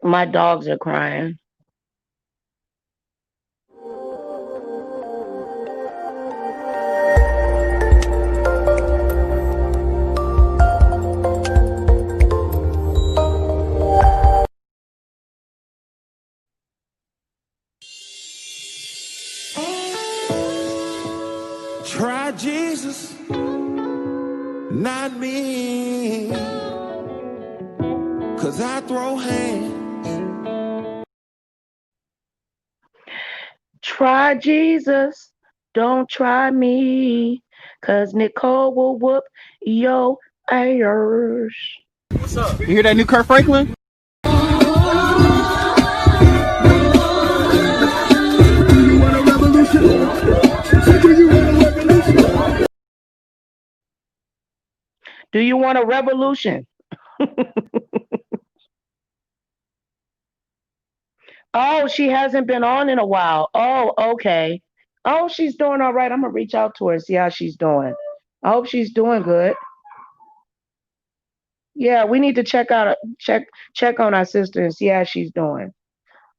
My dogs are crying. Try Jesus, not me, 'cause I throw hands. Try Jesus, don't try me, 'cause Nicole will whoop your ass. What's up? You hear that new Kurt Franklin? Do you want a revolution? Oh, she hasn't been on in a while. Oh, okay. Oh, she's doing all right. I'm gonna reach out to her and see how she's doing. I hope she's doing good. Yeah, we need to check on our sister and see how she's doing.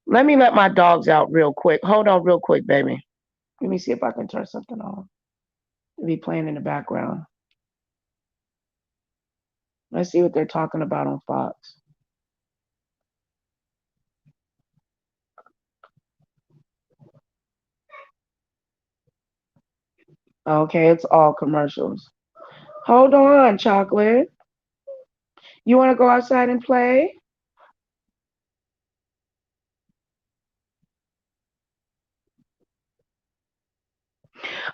Let me let my dogs out real quick. Hold on real quick, baby. Let me see if I can turn something on. It'll be playing in the background. Let's see what they're talking about on Fox. Okay, it's all commercials. Hold on, Chocolate. You want to go outside and play?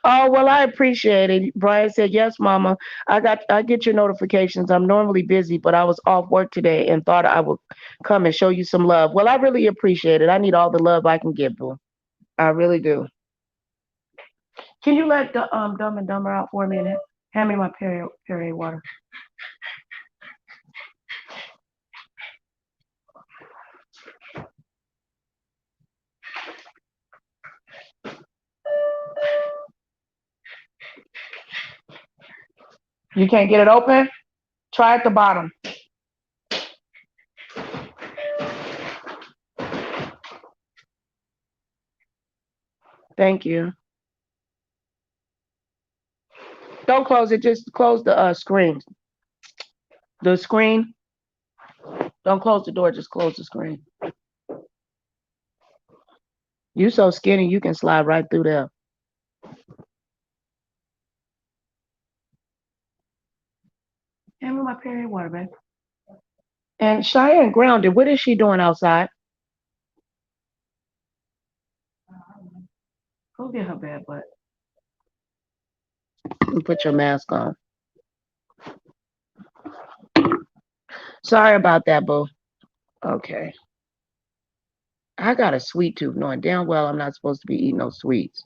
Oh, well, I appreciate it. Brian said, yes, Mama. I get your notifications. I'm normally busy, but I was off work today and thought I would come and show you some love. Well, I really appreciate it. I need all the love I can give, boo. I really do. Can you let the Dumb and Dumber out for a minute? Hand me my Perrier water. You can't get it open? Try at the bottom. Thank you. Don't close it. Just close the screen. The screen. Don't close the door. Just close the screen. You so skinny, you can slide right through there. Hand me my Perrier water, babe. And Cheyenne grounded. What is she doing outside? Go get her bad butt. And put your mask on. Sorry about that, boo. Okay. I got a sweet tooth, knowing damn well I'm not supposed to be eating no sweets.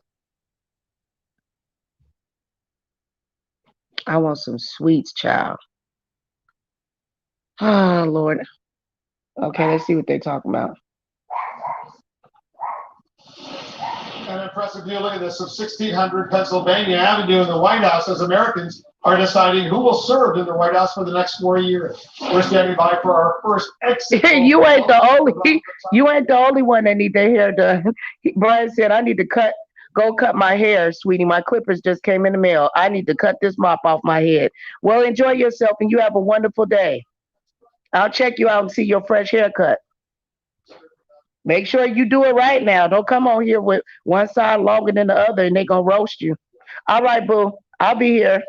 I want some sweets, child. Oh, Lord. Okay, let's see what they're talking about. An impressive view. Look at this of 1600 Pennsylvania Avenue in the White House as Americans are deciding who will serve in the White House for the next 4 years. We're standing by for our first exit. You ain't the only one that need their hair done. Brian said, I need to go cut my hair, sweetie. My clippers just came in the mail. I need to cut this mop off my head. Well, enjoy yourself and you have a wonderful day. I'll check you out and see your fresh haircut. Make sure you do it right now. Don't come on here with one side longer than the other and they're going to roast you. All right, boo. I'll be here.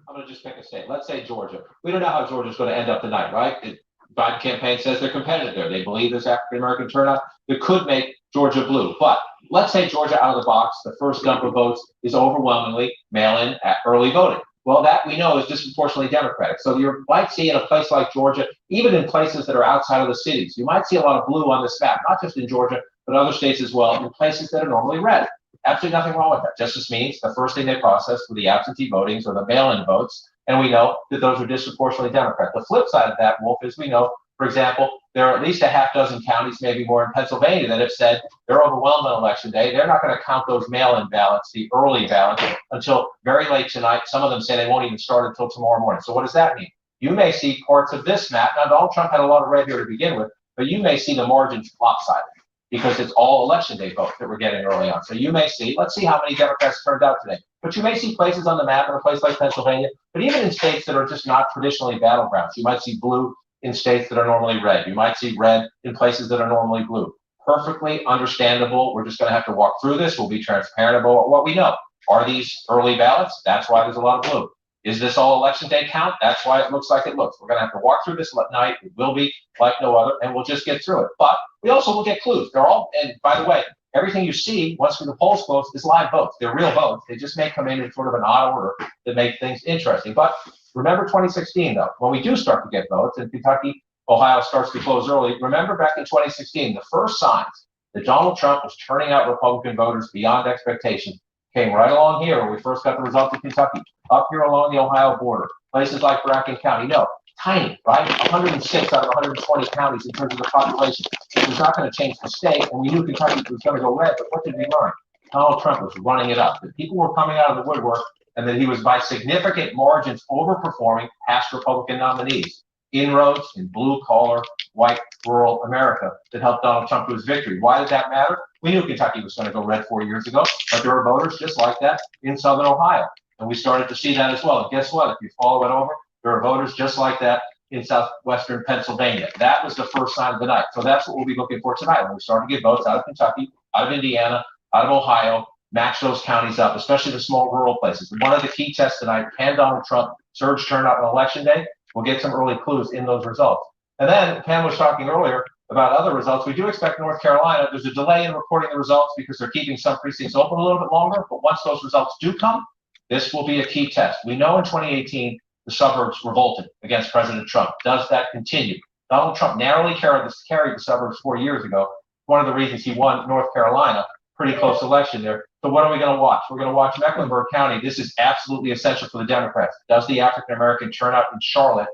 I'm going to just pick a state. Let's say Georgia. We don't know how Georgia's going to end up tonight, right? The Biden campaign says they're competitive there. They believe there's African-American turnout that could make Georgia blue. But let's say Georgia out of the box, the first dump of votes is overwhelmingly mail-in at early voting. Well, that we know is disproportionately Democratic. So you might see in a place like Georgia, even in places that are outside of the cities, you might see a lot of blue on this map, not just in Georgia, but other states as well, in places that are normally red. Absolutely nothing wrong with that. Just means the first thing they process were the absentee votings or the mail-in votes, and we know that those are disproportionately Democrat. The flip side of that, Wolf, is we know, for example, there are at least a half dozen counties, maybe more in Pennsylvania, that have said they're overwhelmed on election day. They're not going to count those mail-in ballots, the early ballots, until very late tonight. Some of them say they won't even start until tomorrow morning. So what does that mean? You may see parts of this map. Now, Donald Trump had a lot of red here to begin with, but you may see the margins lopsided because it's all election day vote that we're getting early on. So you may see, let's see how many Democrats turned out today. But you may see places on the map in a place like Pennsylvania, but even in states that are just not traditionally battlegrounds. You might see blue in states that are normally red. You might see red in places that are normally blue. Perfectly understandable. We're just going to have to walk through this. We'll be transparent about what we know. Are these early ballots? That's why there's a lot of blue. Is this all election day count? That's why it looks like it looks. We're going to have to walk through this at night. It will be like no other, and we'll just get through it. But we also will get clues. They're all, and by the way, everything you see once the polls close is live votes. They're real votes. They just may come in sort of an odd order to make things interesting. But remember 2016, though, when we do start to get votes in Kentucky, Ohio starts to close early. Remember back in 2016, the first signs that Donald Trump was turning out Republican voters beyond expectation came right along here when we first got the results in Kentucky, up here along the Ohio border, places like Bracken County. No, tiny, right? 106 out of 120 counties in terms of the population. It was not going to change the state, and we knew Kentucky was going to go red, but what did we learn? Donald Trump was running it up. That people were coming out of the woodwork, and that he was by significant margins overperforming past Republican nominees. Inroads in blue-collar, white, rural America that helped Donald Trump to his victory. Why did that matter? We knew Kentucky was going to go red 4 years ago, but there were voters just like that in Southern Ohio. And we started to see that as well. And guess what? If you follow it over, there are voters just like that in southwestern Pennsylvania. That was the first sign of the night. So that's what we'll be looking for tonight when we start to get votes out of Kentucky, out of Indiana, out of Ohio, match those counties up, especially the small rural places. One of the key tests tonight, can Donald Trump surge turnout on election day? We'll get some early clues in those results. And then Pam was talking earlier about other results. We do expect North Carolina. There's a delay in reporting the results because they're keeping some precincts open a little bit longer. But once those results do come, this will be a key test. We know in 2018, the suburbs revolted against President Trump. Does that continue? Donald Trump narrowly carried the suburbs 4 years ago. One of the reasons he won North Carolina, pretty close election there. So what are we going to watch? We're going to watch Mecklenburg County. This is absolutely essential for the Democrats. Does the African-American turnout in Charlotte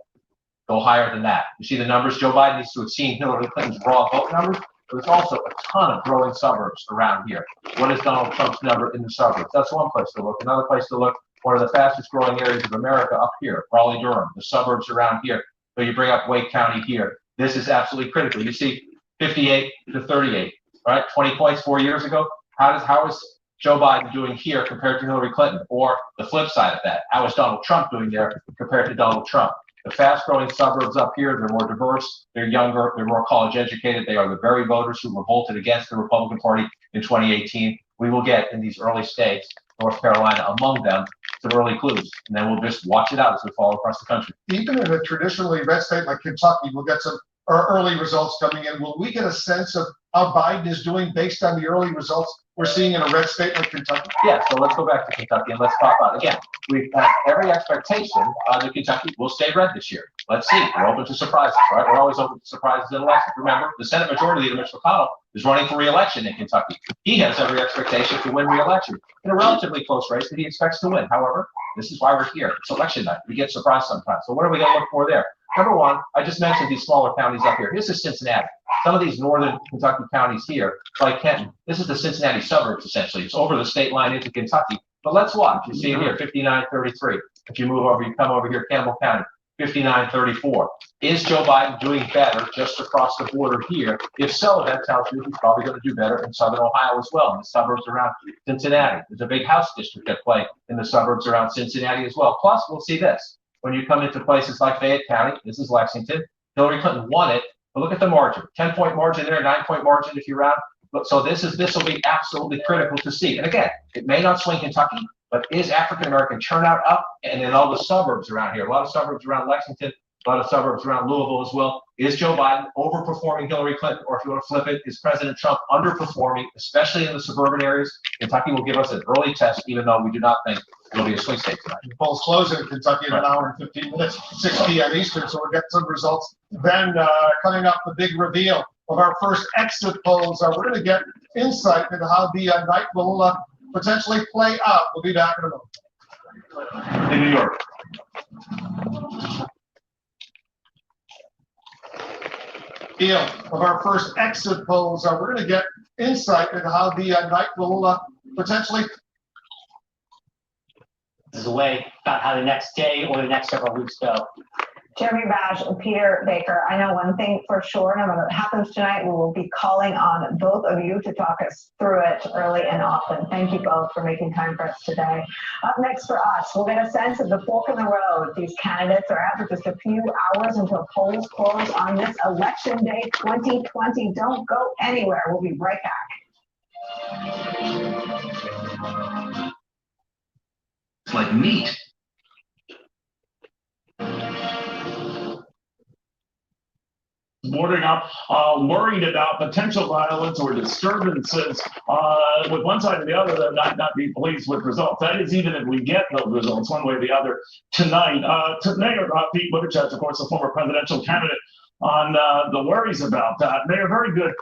go higher than that? You see the numbers. Joe Biden needs to have seen Hillary Clinton's raw vote numbers. There's also a ton of growing suburbs around here. What is Donald Trump's number in the suburbs? That's one place to look. Another place to look, one of the fastest growing areas of America up here, Raleigh-Durham, the suburbs around here. So you bring up Wake County here. This is absolutely critical. You see 58 to 38, right? 20 points 4 years ago. How is Joe Biden doing here compared to Hillary Clinton? Or the flip side of that, how is Donald Trump doing there compared to Donald Trump? The fast-growing suburbs up here, they're more diverse, they're younger, they're more college-educated. They are the very voters who revolted against the Republican Party in 2018. We will get in these early states, North Carolina among them, some early clues, and then we'll just watch it out as we follow across the country. Even in a traditionally red state like Kentucky, we'll get some early results coming in. Will we get a sense of how Biden is doing based on the early results we're seeing in a red state like Kentucky? Yeah, so let's go back to Kentucky and let's talk about, again, we've had every expectation that Kentucky will stay red this year. Let's see. We're open to surprises, right? We're always open to surprises in elections. Remember, the Senate Majority Leader, Mitch McConnell, is running for re-election in Kentucky. He has every expectation to win re-election in a relatively close race that he expects to win. However, this is why we're here. It's election night. We get surprised sometimes. So what are we going to look for there? Number one, I just mentioned these smaller counties up here. This is Cincinnati. Some of these northern Kentucky counties here, like Kenton, this is the Cincinnati suburbs, essentially. It's over the state line into Kentucky. But let's watch. You see it here, 59-33. If you move over, you come over here, Campbell County, 59-34. Is Joe Biden doing better just across the border here? If so, that tells you he's probably going to do better in southern Ohio as well, in the suburbs around Cincinnati. There's a big House district at play in the suburbs around Cincinnati as well. Plus, we'll see this. When you come into places like Fayette County, this is Lexington, Hillary Clinton won it, but look at the margin, 10-point margin there, 9-point margin if you round. So this will be absolutely critical to see. And again, it may not swing Kentucky, but is African-American turnout up? And in all the suburbs around here, a lot of suburbs around Lexington, a lot of suburbs around Louisville as well. Is Joe Biden overperforming Hillary Clinton? Or if you want to flip it, is President Trump underperforming, especially in the suburban areas? Kentucky will give us an early test, even though we do not think it'll be a swing state tonight. The polls close in Kentucky in an hour and 15 minutes, 6 p.m. Eastern, so we'll get some results. Then coming up, the big reveal of our first exit polls. We're going to get insight into how the night will potentially play out. We'll be back in a moment. In New York. Deal of our first exit polls. We're going to get insight into how the night will potentially. This is a way about how the next day or the next several weeks go. Jeremy Bash and Peter Baker, I know one thing for sure, no matter what happens tonight, we will be calling on both of you to talk us through it early and often. Thank you both for making time for us today. Up next for us, we'll get a sense of the fork in the road. These candidates are out for just a few hours until polls close on this election day 2020. Don't go anywhere. We'll be right back. It's like meat. Boarding up, worried about potential violence or disturbances with one side or the other that might not be pleased with results. That is, even if we get those results one way or the other tonight. Mayor Pete Buttigieg, of course, the former presidential candidate, on the worries about that. Mayor, very good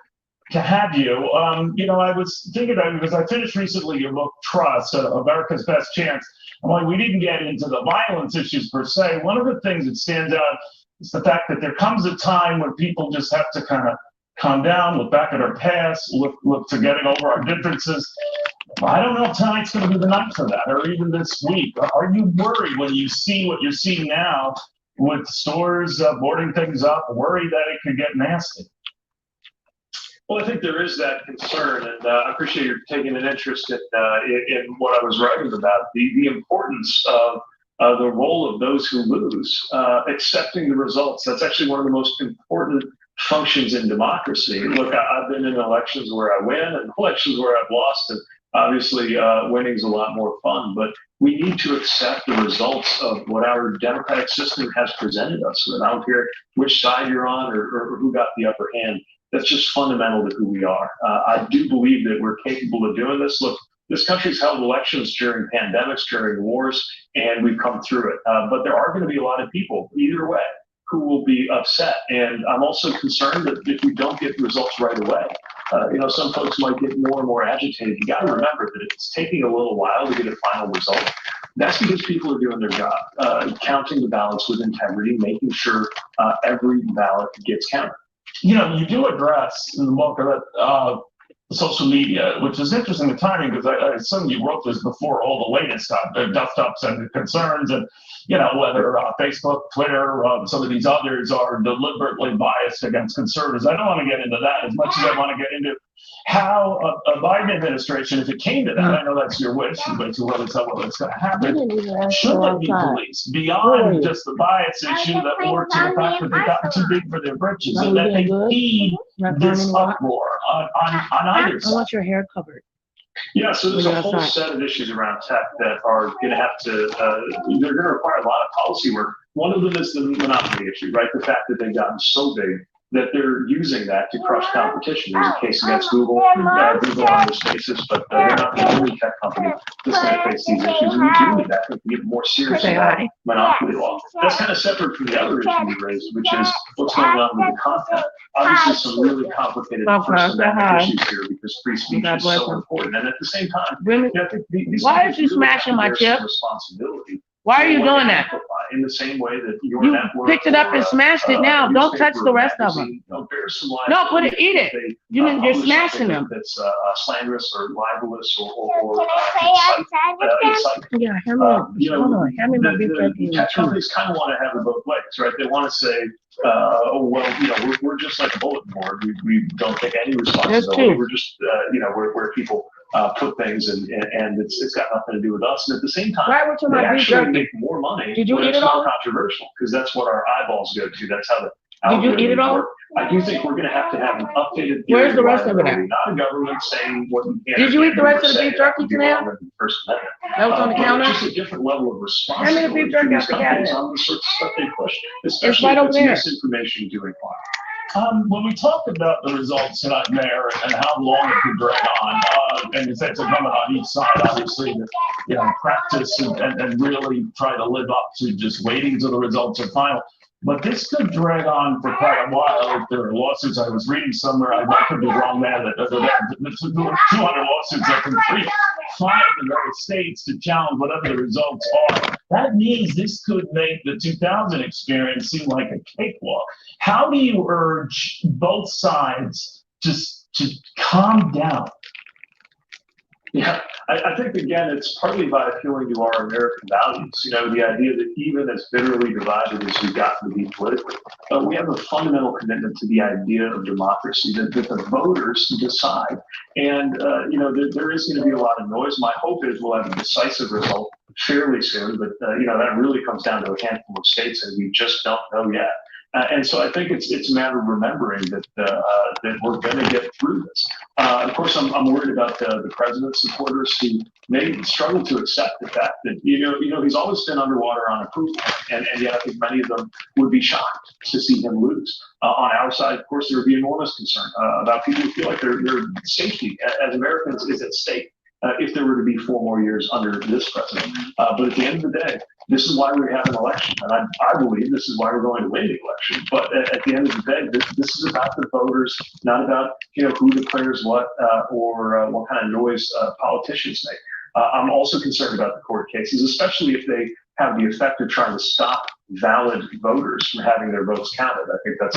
to have you. I was thinking about it because I finished recently your book, Trust, America's Best Chance. And while we didn't get into the violence issues per se, one of the things that stands out is the fact that there comes a time when people just have to kind of calm down, look back at our past, look to getting over our differences. I don't know if tonight's going to be the night for that, or even this week. Are you worried when you see what you're seeing now with stores boarding things up, worried that it could get nasty? Well, I think there is that concern, and I appreciate you taking an interest in what I was writing about, the importance of the role of those who lose, accepting the results. That's actually one of the most important functions in democracy. Look, I've been in elections where I win and elections where I've lost, and Obviously, winning is a lot more fun, but we need to accept the results of what our democratic system has presented us with. I don't care which side you're on or who got the upper hand. That's just fundamental to who we are. I do believe that we're capable of doing this. Look, this country's held elections during pandemics, during wars, and we've come through it. But there are going to be a lot of people, either way, who will be upset. And I'm also concerned that if we don't get results right away, some folks might get more and more agitated. You got to remember that it's taking a little while to get a final result. That's because people are doing their job, counting the ballots with integrity, making sure every ballot gets counted. You do address in the book that social media, which is interesting, the timing, because I assume you wrote this before all the latest stuff, the dust-ups and the concerns, and whether Facebook, Twitter, some of these others are deliberately biased against conservatives. I don't want to get into that as much as I want to get into how a Biden administration, if it came to that, I know that's your wish, but you really tell whether it's going to happen, should they be policed beyond just the bias issue that or to the fact that they've gotten too big for their britches and that they feed this uproar on either side. I want your hair covered. Yeah, so there's a whole set of issues around tech that are going to have to, they're going to require a lot of policy work. One of them is the monopoly issue, right? The fact that they've gotten so big that they're using that to crush competition. There's a case against Google, Google on this basis, but they're not the only tech company that's going to face these issues. And we do need that to get more serious about monopoly law. That's kind of separate from the other issue you raised, which is what's going on with the content. Obviously, some really complicated First Amendment issues here because free speech is so important. And at the same time, why is you smashing my chip? Responsibility. Why are you doing that? In the same way that your you network picked it up and smashed it now. Don't touch the rest of them. No, put it, eat it. You're smashing them. That's slanderous or libelous or yeah, hand me my beef jerky. Tech companies kind of want to have it both ways, right? They want to say, we're just like a bulletin board. We don't take any responsibility. We're just, where people put things and it's got nothing to do with us. And at the same time, they actually make more money. Did you eat it's it all? Not controversial because that's what our eyeballs go to. That's how the Did you eat it all? Work. I do think we're going to have an updated. Where's the rest of it at? Not a government saying what you can't. Did you eat the rest of the beef jerky today? That was on the counter. Just a different level of responsibility. How many beef jerky out the cabinet? On the sort of stuff they push, it's right over there. Misinformation doing harm. When we talk about the results tonight, Mayor, and how long it could drag on, and it's incumbent on each side, obviously, to practice and really try to live up to just waiting until the results are final. But this could drag on for quite a while if there are lawsuits. I was reading somewhere, I could be wrong there, that there are 200 lawsuits that can be filed in various states to challenge whatever the results are. That means this could make the 2000 experience seem like a cakewalk. How do you urge both sides just to calm down? Yeah, I think, again, it's partly by appealing to our American values. The idea that even as bitterly divided as we've gotten to be politically, we have a fundamental commitment to the idea of democracy, that the voters decide. And, there is going to be a lot of noise. My hope is we'll have a decisive result fairly soon, but, that really comes down to a handful of states, and we just don't know yet. And so I think it's a matter of remembering that we're going to get through this. Of course, I'm worried about the president's supporters who may struggle to accept the fact that he's always been underwater on approval, and yet I think many of them would be shocked to see him lose. On our side, of course, there would be enormous concern about people who feel like their safety as Americans is at stake. If there were to be 4 more years under this president. But at the end of the day, this is why we have an election. And I believe this is why we're going to win the election. But at the end of the day, this is about the voters, not about who declares what or what kind of noise politicians make. I'm also concerned about the court cases, especially if they have the effect of trying to stop valid voters from having their votes counted. I think that's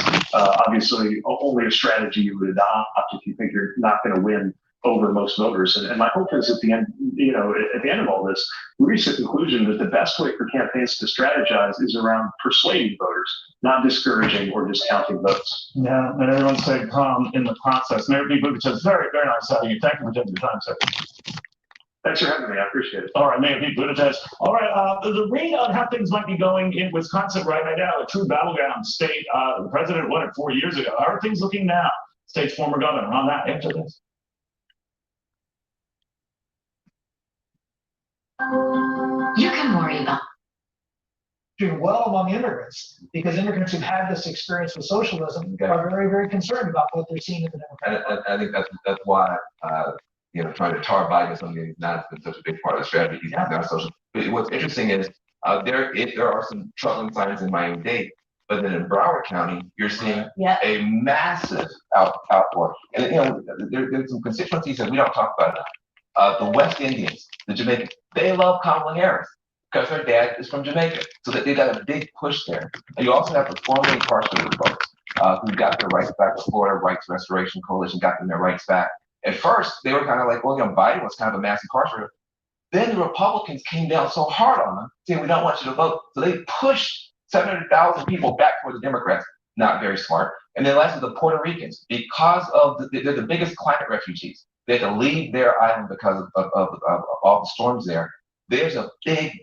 obviously only a strategy you would adopt if you think you're not going to win over most voters. And my hope is at the end, at the end of all this, we reach the conclusion that the best way for campaigns to strategize is around persuading voters, not discouraging or discounting votes. Yeah, and everyone stay calm in the process. Mayor B. Buttigieg, very, very nice having you. Thank you for taking the time, sir. Thanks for having me. I appreciate it. All right, Mayor B. Buttigieg. All right, the read on how things might be going in Wisconsin right now, a true battleground state. The president won it 4 years ago. How are things looking now? State's former governor on that. Answer this. You can worry about. Doing well among immigrants, because immigrants who've had this experience with socialism are very, very concerned about what they're seeing in the Democratic Party. I think that's why trying to tar Biden is something that's not been such a big part of the strategy. He's not social. But what's interesting is there are some troubling signs in Miami-Dade, but then in Broward County, you're seeing a massive outpour. And there's some constituencies that we don't talk about enough. The West Indians, the Jamaicans, they love Kamala Harris because her dad is from Jamaica. So that they got a big push there. And you also have the formerly incarcerated folks who got their rights back. The Florida Rights Restoration Coalition got them their rights back. At first, they were kind of like, well, Biden was kind of a mass incarcerator. Then the Republicans came down so hard on them, saying, we don't want you to vote. So they pushed 700,000 people back toward the Democrats. Not very smart. And then lastly, the Puerto Ricans, because of they're the biggest climate refugees. They had to leave their island because of all the storms there. There's a big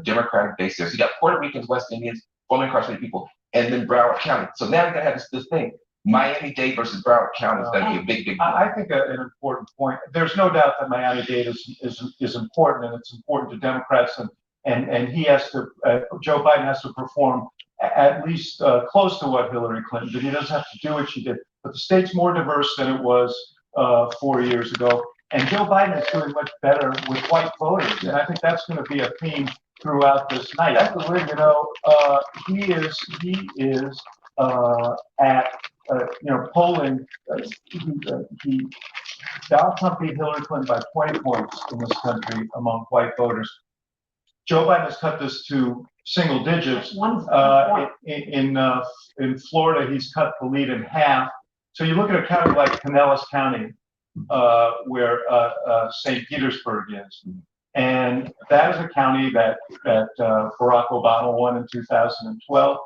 Democratic base there. So you got Puerto Ricans, West Indians, formerly incarcerated people, and then Broward County. So now you got to have this thing. Miami-Dade versus Broward County is going to be a big I think an important point. There's no doubt that Miami-Dade is important, and it's important to Democrats, and he has to. Joe Biden has to perform at least close to what Hillary Clinton did. He doesn't have to do what she did, but the state's more diverse than it was 4 years ago, and Joe Biden is doing much better with white voters, and I think that's going to be a theme throughout this night. He is at. Polling, Donald Trump beat Hillary Clinton by 20 points in this country among white voters. Joe Biden has cut this to single digits. In Florida, he's cut the lead in half. So you look at a county like Pinellas County, where St. Petersburg is, and that is a county that Barack Obama won in 2012.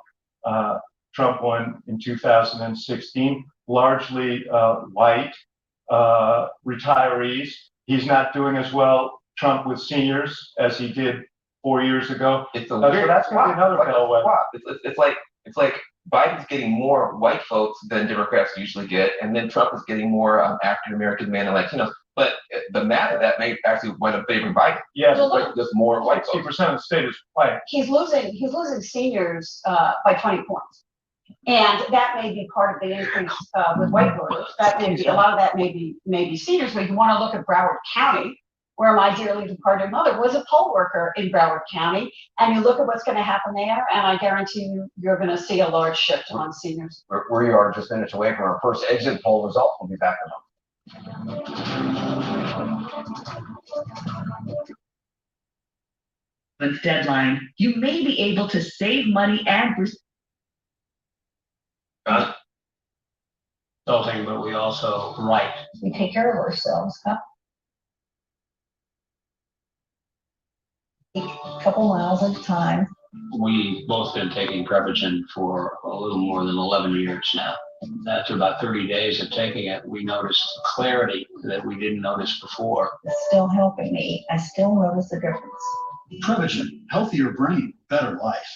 Trump won in 2016, largely white retirees. He's not doing as well, Trump, with seniors as he did 4 years ago. It's so that's going to be another bellwether. It's like Biden's getting more white folks than Democrats usually get, and then Trump is getting more African American men and Latinos. But the math of that may actually wind up favoring Biden. Yes, there's more white folks. 60% of the state is white. He's losing seniors by 20 points. And that may be part of the increase with white voters. That may be a lot of that may be seniors. But you want to look at Broward County, where my dearly departed mother was a poll worker in Broward County, and you look at what's going to happen there, and I guarantee you're going to see a large shift among seniors. We are just minutes away from our first exit poll results. We'll be back in a moment. Deadline, you may be able to save money and Consulting, but we also write. We take care of ourselves, huh? A couple miles at a time. We've both been taking Prevagen for a little more than 11 years now. After about 30 days of taking it, we noticed clarity that we didn't notice before. It's still helping me. I still notice the difference. Prevagen, healthier brain, better life.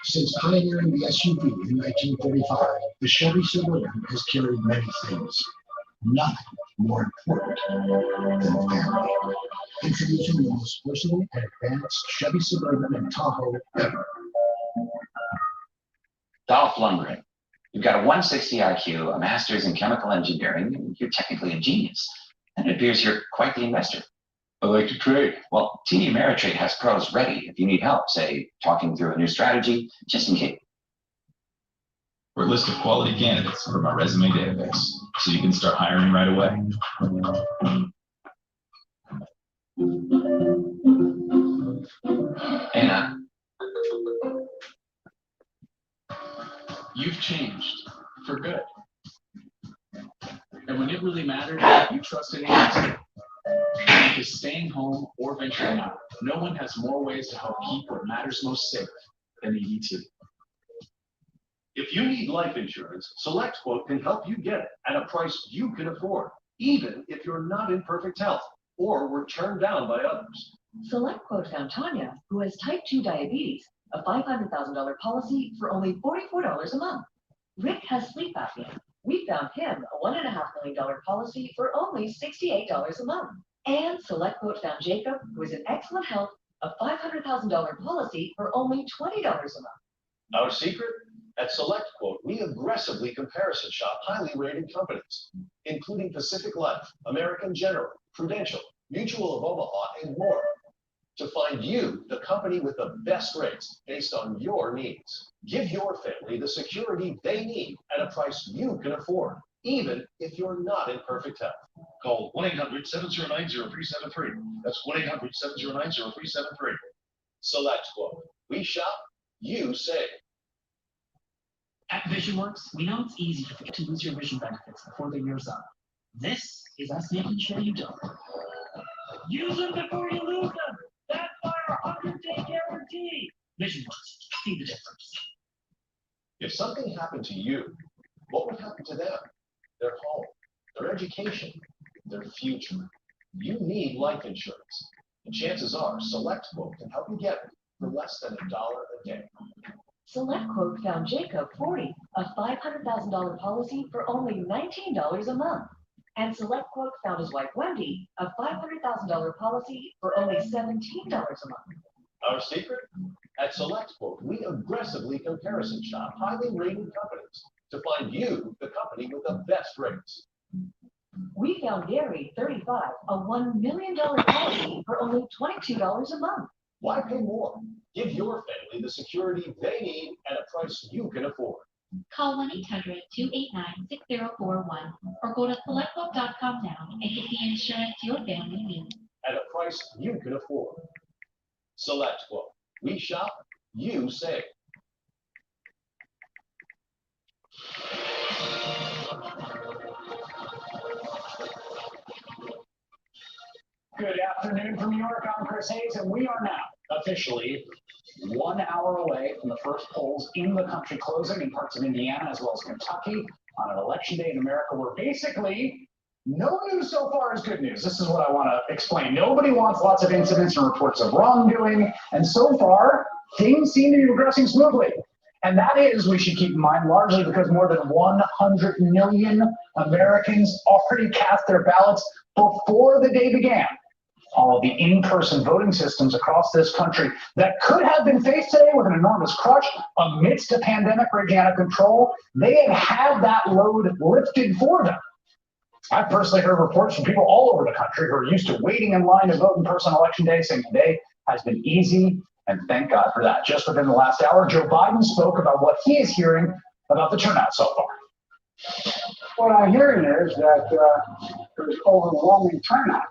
Since pioneering the SUV in 1935, the Chevy Suburban has carried many things. Nothing more important than family. Introducing the most versatile and advanced Chevy Suburban and Tahoe ever. Dolph Lundgren, you've got a 160 IQ, a master's in chemical engineering, and you're technically a genius. And it appears you're quite the investor. I like to trade. Well, TD Ameritrade has pros ready if you need help, say, talking through a new strategy, just in case. For a list of quality candidates from our resume database, so you can start hiring right away. Anna. You've changed for good. And when it really mattered, you trusted agency. Because staying home or venturing out, no one has more ways to help keep what matters most safe than EDT. If you need life insurance, SelectQuote can help you get it at a price you can afford, even if you're not in perfect health or were turned down by others. Select Quote found Tanya, who has type 2 diabetes, a $500,000 policy for only $44 a month. Rick has sleep apnea. We found him a $1.5 million policy for only $68 a month. And Select Quote found Jacob, who is in excellent health, a $500,000 policy for only $20 a month. Our secret? At Select Quote, we aggressively comparison shop highly rated companies, including Pacific Life, American General, Prudential, Mutual of Omaha, and more, to find you the company with the best rates based on your needs. Give your family the security they need at a price you can afford, even if you're not in perfect health. Call 1-800-709-0373. That's 1-800-709-0373. Select Quote. We shop, you save. At VisionWorks, we know it's easy to forget to lose your vision benefits before the year's up. This is us making sure you don't. Use them before you lose them. That fire 100-day guarantee. VisionWorks, see the difference. If something happened to you, what would happen to them? Their home, their education, their future. You need life insurance. And chances are, Select Quote can help you get it for less than $1 a day. Select Quote found Jacob 40, a $500,000 policy for only $19 a month. And Select Quote found his wife Wendy, a $500,000 policy for only $17 a month. Our secret? At Select Quote, we aggressively comparison shop highly rated companies to find you the company with the best rates. We found Gary, 35, a $1 million policy for only $22 a month. Why pay more? Give your family the security they need at a price you can afford. Call 1-800-289-6041 or go to selectquote.com now and get the insurance your family needs. At a price you can afford. Select Quote. We shop, you save. Good afternoon from New York. I'm Chris Hayes, and we are now officially 1 hour away from the first polls in the country closing in parts of Indiana as well as Kentucky on an election day in America where basically no news so far is good news. This is what I want to explain. Nobody wants lots of incidents and reports of wrongdoing, and so far things seem to be progressing smoothly. And that is, we should keep in mind, largely because more than 100 million Americans already cast their ballots before the day began. All of the in-person voting systems across this country that could have been faced today with an enormous crush amidst a pandemic raging out of control, they have had that load lifted for them. I've personally heard reports from people all over the country who are used to waiting in line to vote in person election day saying today has been easy, and thank God for that. Just within the last hour, Joe Biden spoke about what he is hearing about the turnout so far. What I'm hearing is that there's overwhelming turnout,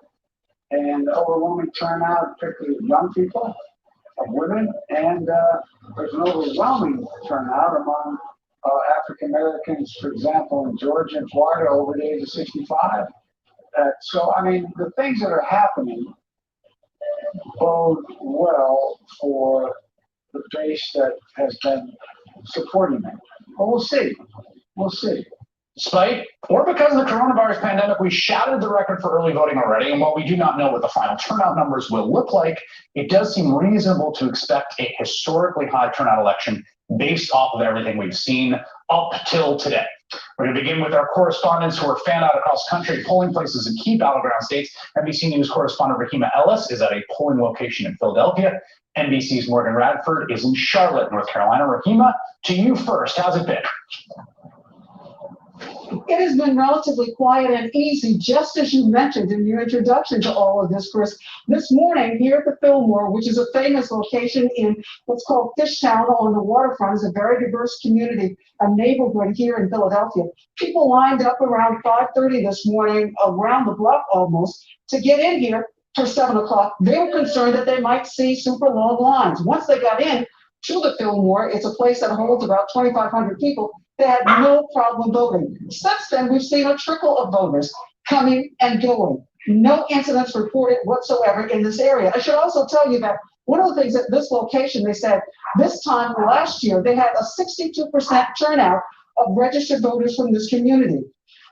and overwhelming turnout, particularly of young people, of women, and there's an overwhelming turnout among African Americans, for example, in Georgia and Florida over the age of 65. So, I mean, the things that are happening bode well for the base that has been supporting them. But we'll see. We'll see. Despite or because of the coronavirus pandemic, we shattered the record for early voting already. And while we do not know what the final turnout numbers will look like, it does seem reasonable to expect a historically high turnout election based off of everything we've seen up till today. We're going to begin with our correspondents who are fanned out across the country, polling places in key battleground states. NBC News correspondent Rahima Ellis is at a polling location in Philadelphia. NBC's Morgan Radford is in Charlotte, North Carolina. Rahima, to you first. How's it been? It has been relatively quiet and easy, just as you mentioned in your introduction to all of this, Chris. This morning here at the Fillmore, which is a famous location in what's called Fishtown on the waterfront, is a very diverse community, a neighborhood here in Philadelphia. People lined up around 5:30 this morning, around the block almost, to get in here for 7 o'clock. They were concerned that they might see super long lines. Once they got in to the Fillmore, it's a place that holds about 2,500 people. They had no problem voting. Since then, we've seen a trickle of voters coming and going. No incidents reported whatsoever in this area. I should also tell you that one of the things at this location, they said this time last year, they had a 62% turnout of registered voters from this community.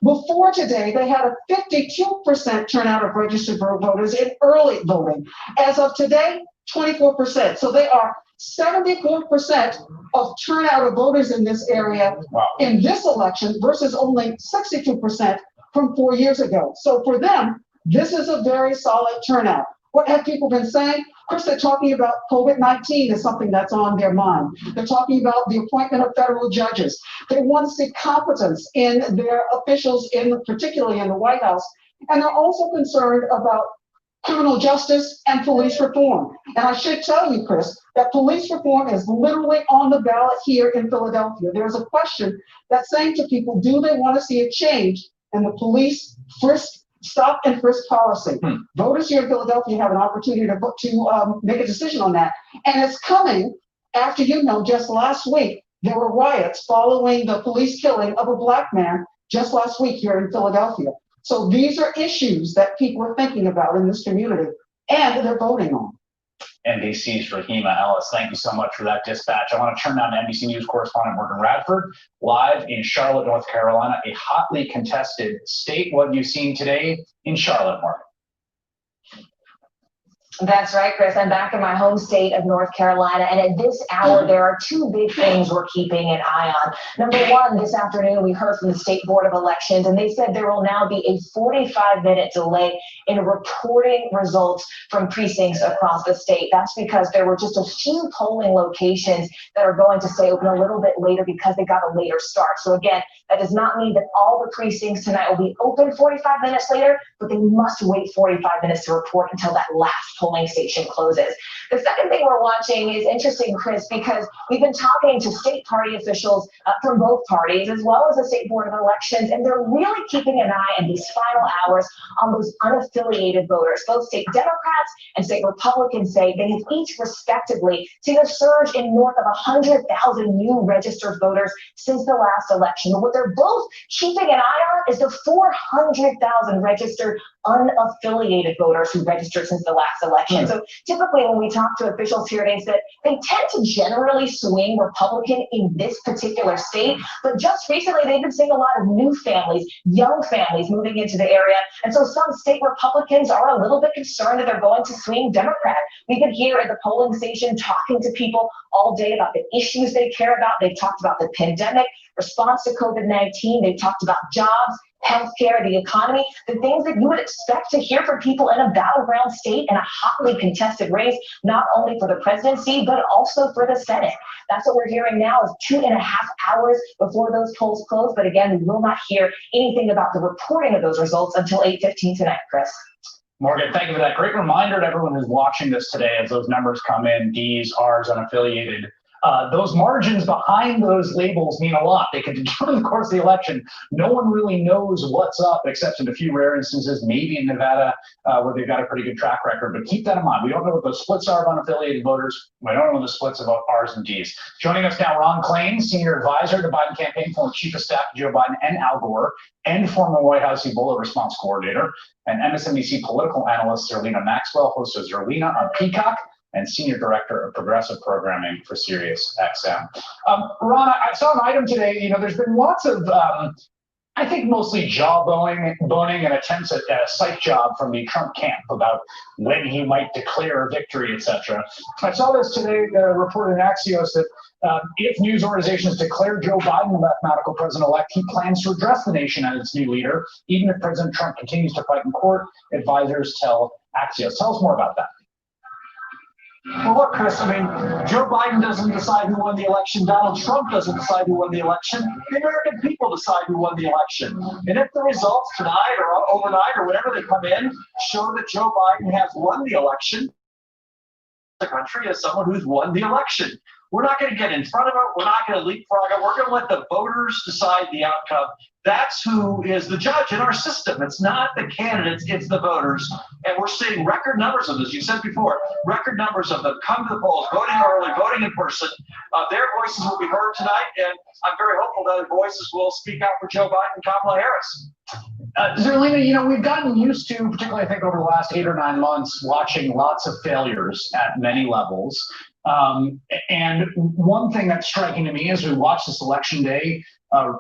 Before today, they had a 52% turnout of registered voters in early voting. As of today, 24%. So they are 74% of turnout of voters in this area in this election versus only 62% from 4 years ago. So for them, this is a very solid turnout. What have people been saying? First, they're talking about COVID-19 is something that's on their mind. They're talking about the appointment of federal judges. They want to see competence in their officials, particularly in the White House. And they're also concerned about criminal justice and police reform. And I should tell you, Chris, that police reform is literally on the ballot here in Philadelphia. There's a question that's saying to people, do they want to see a change in the police stop and frisk policy? Voters here in Philadelphia have an opportunity to make a decision on that. And it's coming after, just last week, there were riots following the police killing of a Black man just last week here in Philadelphia. So these are issues that people are thinking about in this community and they're voting on. NBC's Rahima Ellis, thank you so much for that dispatch. I want to turn now to NBC News correspondent Morgan Radford, live in Charlotte, North Carolina, a hotly contested state. What have you seen today in Charlotte, Morgan? That's right, Chris. I'm back in my home state of North Carolina, and at this hour, there are two big things we're keeping an eye on. Number one, this afternoon, we heard from the State Board of Elections, and they said there will now be a 45-minute delay in reporting results from precincts across the state. That's because there were just a few polling locations that are going to stay open a little bit later because they got a later start. So again, that does not mean that all the precincts tonight will be open 45 minutes later, but they must wait 45 minutes to report until that last polling station closes. The second thing we're watching is interesting, Chris, because we've been talking to state party officials from both parties, as well as the State Board of Elections, and they're really keeping an eye in these final hours on those unaffiliated voters. Both state Democrats and state Republicans say they have each respectively seen a surge in north of 100,000 new registered voters since the last election. But what they're both keeping an eye on is the 400,000 registered unaffiliated voters who registered since the last election. So typically when we talk to officials here, they said they tend to generally swing Republican in this particular state, but just recently they've been seeing a lot of new families, young families moving into the area. And so some state Republicans are a little bit concerned that they're going to swing Democrat. We've been here at the polling station talking to people all day about the issues they care about. They've talked about the pandemic, response to COVID-19. They've talked about jobs, healthcare, the economy, the things that you would expect to hear from people in a battleground state in a hotly contested race, not only for the presidency, but also for the Senate. That's what we're hearing now is 2.5 hours before those polls close. But again, we will not hear anything about the reporting of those results until 8:15 tonight, Chris. Morgan, thank you for that. Great reminder to everyone who's watching this today as those numbers come in, Ds, Rs, unaffiliated. Those margins behind those labels mean a lot. They can determine the course of the election. No one really knows what's up, except in a few rare instances, maybe in Nevada, where they've got a pretty good track record. But keep that in mind. We don't know what those splits are of unaffiliated voters. We don't know the splits of Rs and Ds. Joining us now, Ron Klain, senior advisor to the Biden campaign, former chief of staff to Joe Biden and Al Gore, and former White House Ebola response coordinator, and MSNBC political analyst Zerlina Maxwell, host of Zerlina on Peacock, and Senior Director of Progressive Programming for SiriusXM. Ron, I saw an item today, there's been lots of, I think mostly boning and attempts at a psych job from the Trump camp about when he might declare victory, etc. I saw this today, reported in Axios that if news organizations declare Joe Biden the mathematical president-elect, he plans to address the nation as its new leader, even if President Trump continues to fight in court, advisors tell Axios. Tell us more about that. Well, look, Chris, Joe Biden doesn't decide who won the election. Donald Trump doesn't decide who won the election. The American people decide who won the election. And if the results tonight or overnight or whenever they come in show that Joe Biden has won the election, the country as someone who's won the election. We're not going to get in front of it. We're not going to leapfrog it. We're going to let the voters decide the outcome. That's who is the judge in our system. It's not the candidates, it's the voters. And we're seeing record numbers of this. You said before, record numbers of them come to the polls, voting early, voting in person. Their voices will be heard tonight, and I'm very hopeful that their voices will speak out for Joe Biden and Kamala Harris. Zerlina, we've gotten used to, particularly I think over the last 8 or 9 months, watching lots of failures at many levels. And one thing that's striking to me as we watch this election day,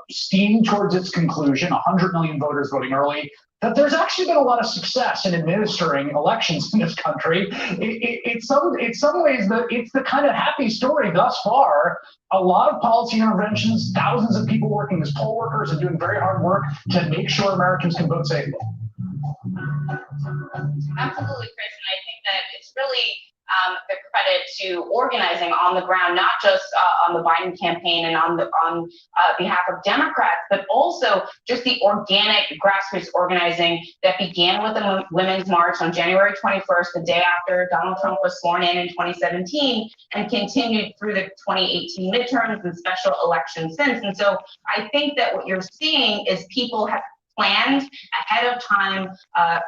steamed towards its conclusion, 100 million voters voting early, that there's actually been a lot of success in administering elections in this country. In some ways, it's the kind of happy story thus far. A lot of policy interventions, thousands of people working as poll workers and doing very hard work to make sure Americans can vote safely. Absolutely, Chris, and I think that it's really the credit to organizing on the ground, not just on the Biden campaign and on behalf of Democrats, but also just the organic grassroots organizing that began with the Women's March on January 21st, the day after Donald Trump was sworn in 2017, and continued through the 2018 midterms and special elections since. And so I think that what you're seeing is people have planned ahead of time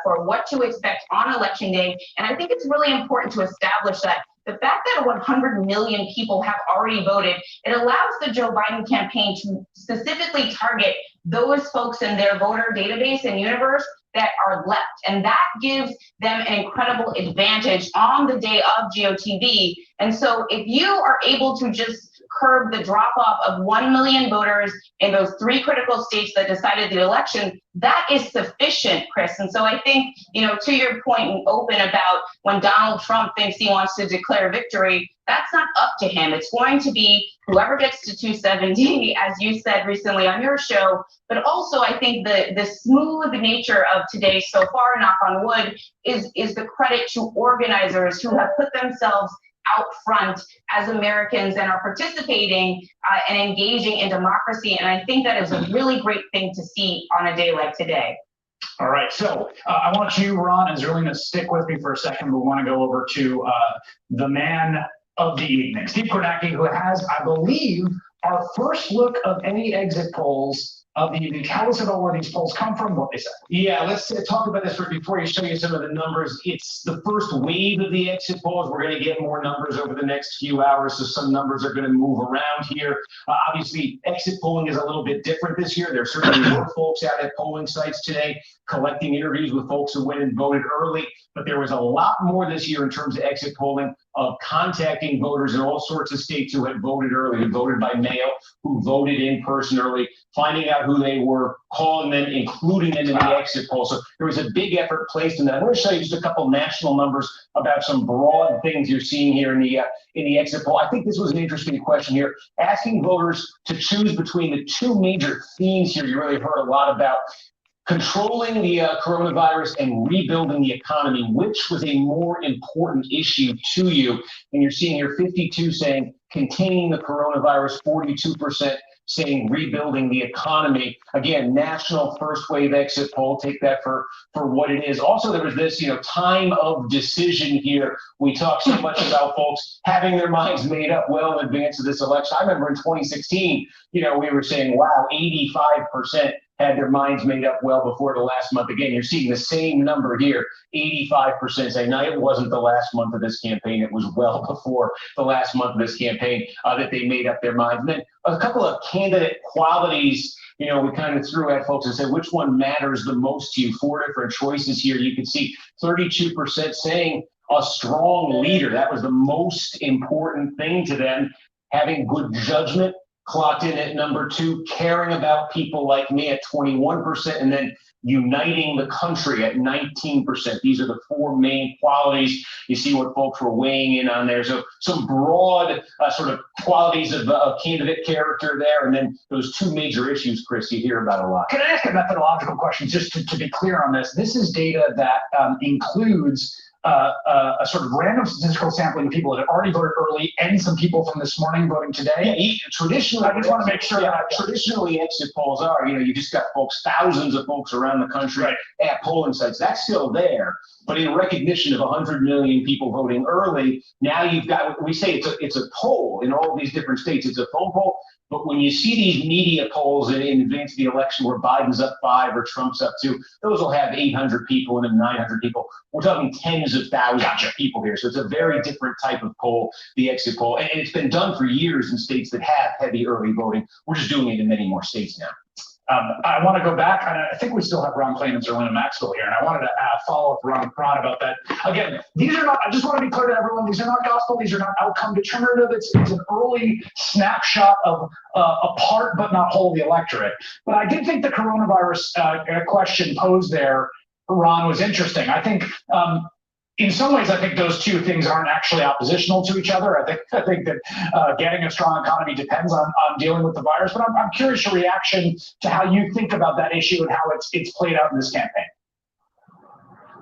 for what to expect on election day. And I think it's really important to establish that the fact that 100 million people have already voted, it allows the Joe Biden campaign to specifically target those folks in their voter database and universe that are left. And that gives them an incredible advantage on the day of GOTV. And so if you are able to just curb the drop off of 1 million voters in those 3 critical states that decided the election, that is sufficient, Chris. And so I think, to your point and open about when Donald Trump thinks he wants to declare victory, that's not up to him. It's going to be whoever gets to 270, as you said recently on your show. But also, I think the smooth nature of today so far, knock on wood, is the credit to organizers who have put themselves out front as Americans and are participating and engaging in democracy. And I think that is a really great thing to see on a day like today. All right, so I want you, Ron and Zerlina, to stick with me for a second. We want to go over to the man of the evening, Steve Kornacki, who has, I believe, our first look of any exit polls of the evening. Tell us about where these polls come from, what they say. Yeah, let's talk about this before I show you some of the numbers. It's the first wave of the exit polls. We're going to get more numbers over the next few hours, so some numbers are going to move around here. Obviously, exit polling is a little bit different this year. There's certainly more folks out at polling sites today collecting interviews with folks who went and voted early, but there was a lot more this year in terms of exit polling, of contacting voters in all sorts of states who had voted early, who voted by mail, who voted in person early, finding out who they were, calling them, including them in the exit poll. So there was a big effort placed in that. I'm going to show you just a couple national numbers about some broad things you're seeing here in the exit poll. I think this was an interesting question here, asking voters to choose between the 2 major themes here you really heard a lot about: controlling the coronavirus and rebuilding the economy. Which was a more important issue to you? And you're seeing here 52 saying containing the coronavirus, 42% saying rebuilding the economy. Again, national first wave exit poll, take that for what it is. Also, there was this, time of decision here. We talk so much about folks having their minds made up well in advance of this election. I remember in 2016, we were saying, wow, 85% had their minds made up well before the last month. Again, you're seeing the same number here, 85% saying, no, it wasn't the last month of this campaign. It was well before the last month of this campaign that they made up their minds. And then a couple of candidate qualities, we kind of threw at folks and said, which one matters the most to you? 4 different choices here. You can see 32% saying a strong leader. That was the most important thing to them. Having good judgment, clocked in at number 2, caring about people like me at 21%, and then uniting the country at 19%. These are the 4 main qualities. You see what folks were weighing in on there. So some broad sort of qualities of candidate character there, and then those 2 major issues, Chris, you hear about a lot. Can I ask a methodological question just to be clear on this? This is data that includes a sort of random statistical sampling of people that had already voted early and some people from this morning voting today. Yeah, traditionally, I just want to make sure that traditionally exit polls are, you just got folks, thousands of folks around the country at polling sites. That's still there, but in recognition of 100 million people voting early, now you've got, we say it's a poll in all these different states. It's a phone poll. But when you see these media polls in advance of the election where Biden's up 5 or Trump's up 2, those will have 800 people and then 900 people. We're talking tens of thousands of people here. So it's a very different type of poll, the exit poll. And it's been done for years in states that have heavy early voting. We're just doing it in many more states now. I want to go back, and I think we still have Ron Klain and Zerlina Maxwell here, and I wanted to follow up Ron about that. Again, these are not, I just want to be clear to everyone, these are not gospel, these are not outcome determinative. It's an early snapshot of a part but not whole of the electorate. But I did think the coronavirus question posed there, Ron, was interesting. I think in some ways, I think those two things aren't actually oppositional to each other. I think that getting a strong economy depends on dealing with the virus. But I'm curious your reaction to how you think about that issue and how it's played out in this campaign.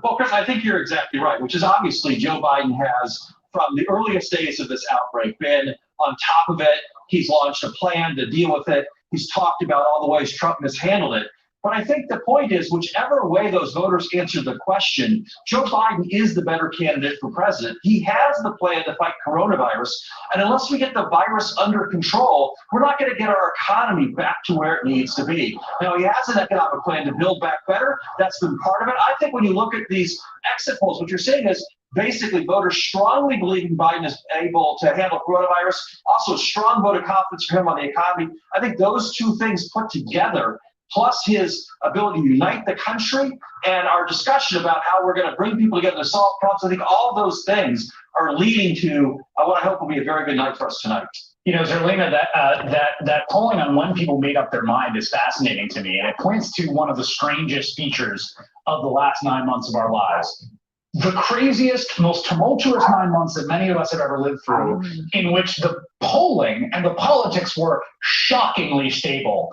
Well, Chris, I think you're exactly right, which is obviously Joe Biden has, from the earliest days of this outbreak, been on top of it. He's launched a plan to deal with it. He's talked about all the ways Trump mishandled it. But I think the point is, whichever way those voters answer the question, Joe Biden is the better candidate for president. He has the plan to fight coronavirus. And unless we get the virus under control, we're not going to get our economy back to where it needs to be. Now, he has an economic plan to build back better. That's been part of it. I think when you look at these exit polls, what you're saying is basically voters strongly believing Biden is able to handle coronavirus, also a strong vote of confidence for him on the economy. I think those two things put together, plus his ability to unite the country and our discussion about how we're going to bring people together to solve problems, I think all those things are leading to what I hope will be a very good night for us tonight. You know, Zerlina, that polling on when people made up their mind is fascinating to me, and it points to one of the strangest features of the last 9 months of our lives. The craziest, most tumultuous 9 months that many of us have ever lived through, in which the polling and the politics were shockingly stable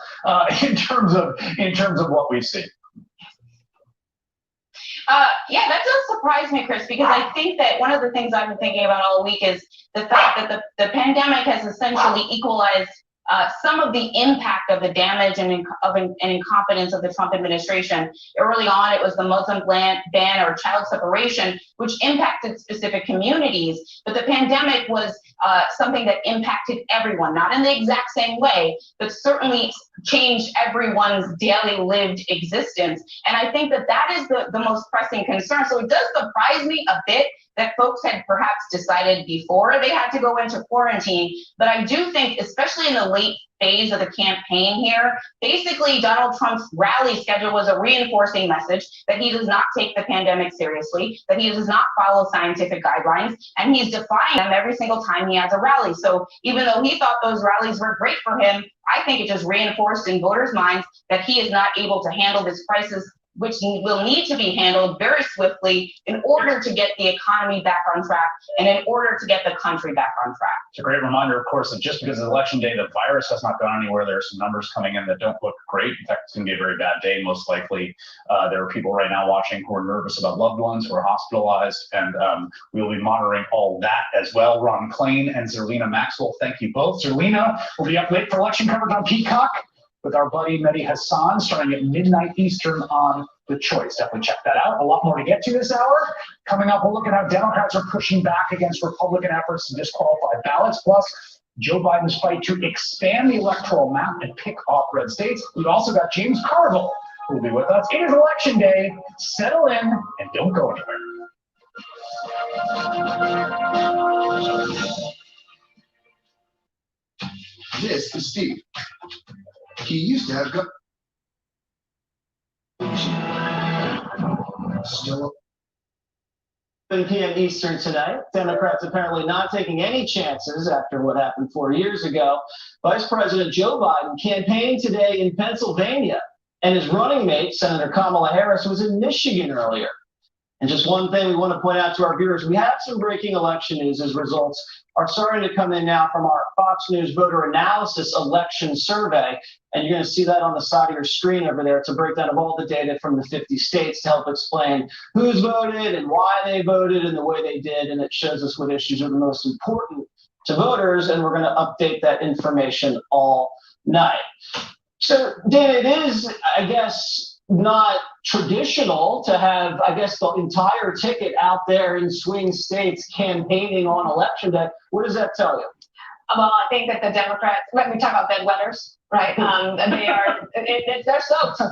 in terms of what we've seen. Yeah, that does surprise me, Chris, because I think that one of the things I've been thinking about all week is the fact that the pandemic has essentially equalized some of the impact of the damage and incompetence of the Trump administration. Early on, it was the Muslim ban or child separation, which impacted specific communities. But the pandemic was something that impacted everyone, not in the exact same way, but certainly changed everyone's daily lived existence. And I think that is the most pressing concern. So it does surprise me a bit that folks had perhaps decided before they had to go into quarantine. But I do think, especially in the late phase of the campaign here, basically Donald Trump's rally schedule was a reinforcing message that he does not take the pandemic seriously, that he does not follow scientific guidelines, and he's defying them every single time he has a rally. So even though he thought those rallies were great for him, I think it just reinforced in voters' minds that he is not able to handle this crisis, which will need to be handled very swiftly in order to get the economy back on track and in order to get the country back on track. It's a great reminder, of course, that just because it's election day, the virus has not gone anywhere. There are some numbers coming in that don't look great. In fact, it's going to be a very bad day, most likely. There are people right now watching who are nervous about loved ones who are hospitalized, and we will be monitoring all that as well. Ron Klain and Zerlina Maxwell, thank you both. Zerlina will be up late for election coverage on Peacock with our buddy Mehdi Hassan, starting at midnight Eastern on The Choice. Definitely check that out. A lot more to get to this hour. Coming up, we'll look at how Democrats are pushing back against Republican efforts to disqualify ballots, plus Joe Biden's fight to expand the electoral map and pick off red states. We've also got James Carville, who will be with us. It is election day. Settle in and don't go anywhere. This is Steve. He used to have still 7 p.m. Eastern tonight. Democrats apparently not taking any chances after what happened 4 years ago. Vice President Joe Biden campaigned today in Pennsylvania, and his running mate, Senator Kamala Harris, was in Michigan earlier. And just one thing we want to point out to our viewers, we have some breaking election news as results are starting to come in now from our Fox News voter analysis election survey. And you're going to see that on the side of your screen over there. It's a breakdown of all the data from the 50 states to help explain who's voted and why they voted and the way they did. And it shows us what issues are the most important to voters. And we're going to update that information all night. So, Dan, it is, I guess, not traditional to have, I guess, the entire ticket out there in swing states campaigning on election day. What does that tell you? Well, I think that the Democrats, when we talk about bedwetters, right? They are, they're soaked.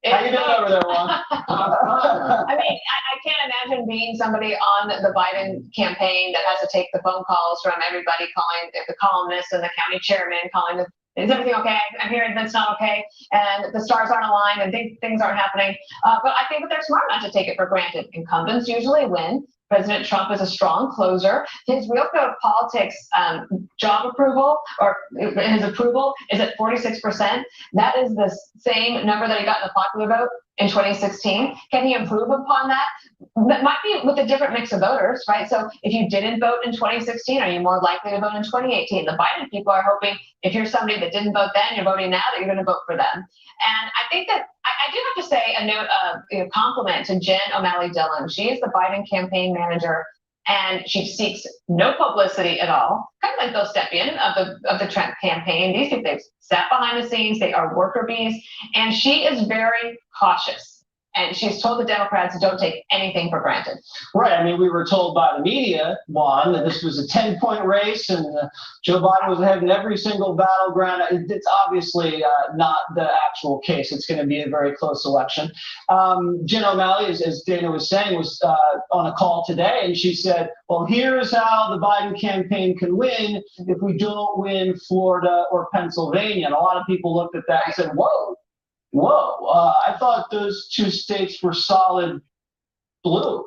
How you doing over there, Ron? I mean, I can't imagine being somebody on the Biden campaign that has to take the phone calls from everybody, calling the columnists and the county chairman, calling the is everything okay? I'm hearing that's not okay, and the stars aren't aligned, and things aren't happening. But I think that they're smart not to take it for granted. Incumbents usually win. President Trump is a strong closer. His real code of politics job approval, or his approval, is at 46%. That is the same number that he got in the popular vote in 2016. Can he improve upon that? That might be with a different mix of voters, right? So if you didn't vote in 2016, are you more likely to vote in 2018? The Biden people are hoping if you're somebody that didn't vote then, you're voting now, that you're going to vote for them. And I think that I do have to say a note, compliment to Jen O'Malley Dillon. She is the Biden campaign manager, and she seeks no publicity at all. Kind of like Bill Stepien of the Trump campaign. These people, they've sat behind the scenes. They are worker bees, and she is very cautious. And she's told the Democrats don't take anything for granted. Right. I mean, we were told by the media, Juan, that this was a 10-point race and Joe Biden was ahead in every single battleground. It's obviously not the actual case. It's going to be a very close election. Jen O'Malley, as Dana was saying, was on a call today, and she said, well, here's how the Biden campaign can win if we don't win Florida or Pennsylvania. And a lot of people looked at that and said, whoa, I thought those two states were solid blue.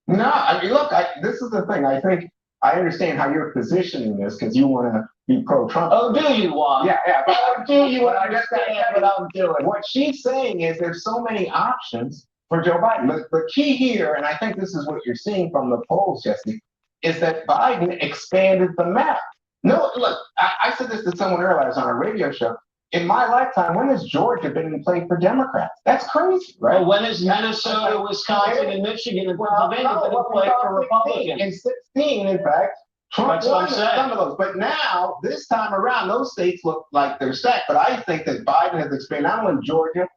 No, I mean, look, this is the thing. I think I understand how you're positioning this because you want to be pro-Trump. Oh, do you, Juan? Yeah, but do you understand what I'm doing? What she's saying is there's so many options for Joe Biden. The key here, and I think this is what you're seeing from the polls, Jesse, is that Biden expanded the map. No, look, I said this to someone earlier. I was on a radio show. In my lifetime, when has Georgia been in play for Democrats? That's crazy, right? Well, when has Minnesota, Wisconsin, and Michigan and Pennsylvania been in play for Republicans? In 16, in fact, Trump won some of those. But now, this time around, those states look like they're stacked. But I think that Biden has expanded not only Georgia,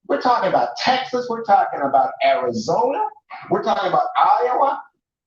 we're talking about Texas, we're talking about Arizona, we're talking about Iowa.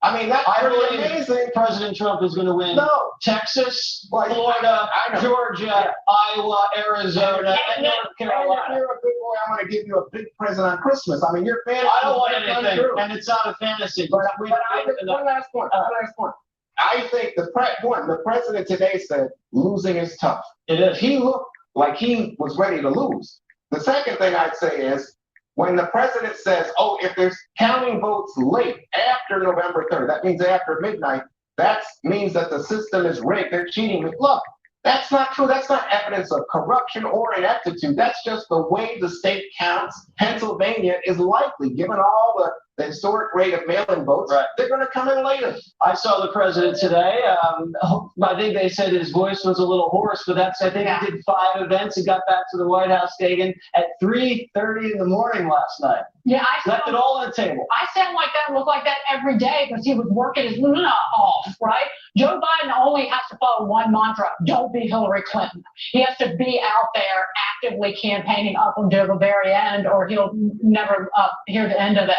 I mean, that's pretty amazing. President Trump is going to win Texas, Florida, Georgia, Iowa, Arizona, and North Carolina. If you're a big boy, I'm going to give you a big present on Christmas. I mean, your fantasy. I don't want anything, and it's not a fantasy. But one last point. I think the president today said losing is tough. It is. He looked like he was ready to lose. The second thing I'd say is, when the president says, oh, if there's counting votes late after November 3rd, that means after midnight, that means that the system is rigged, they're cheating. Look, that's not true. That's not evidence of corruption or ineptitude. That's just the way the state counts. Pennsylvania is likely, given all the historic rate of mail-in votes, they're going to come in later. I saw the president today. I think they said his voice was a little hoarse, but I think he did 5 events and got back to the White House Dagan at 3:30 in the morning last night. Yeah, left it all on the table. I sound like that, look like that every day because he was working his off, right? Joe Biden only has to follow one mantra: don't be Hillary Clinton. He has to be out there actively campaigning up until the very end, or he'll never hear the end of it.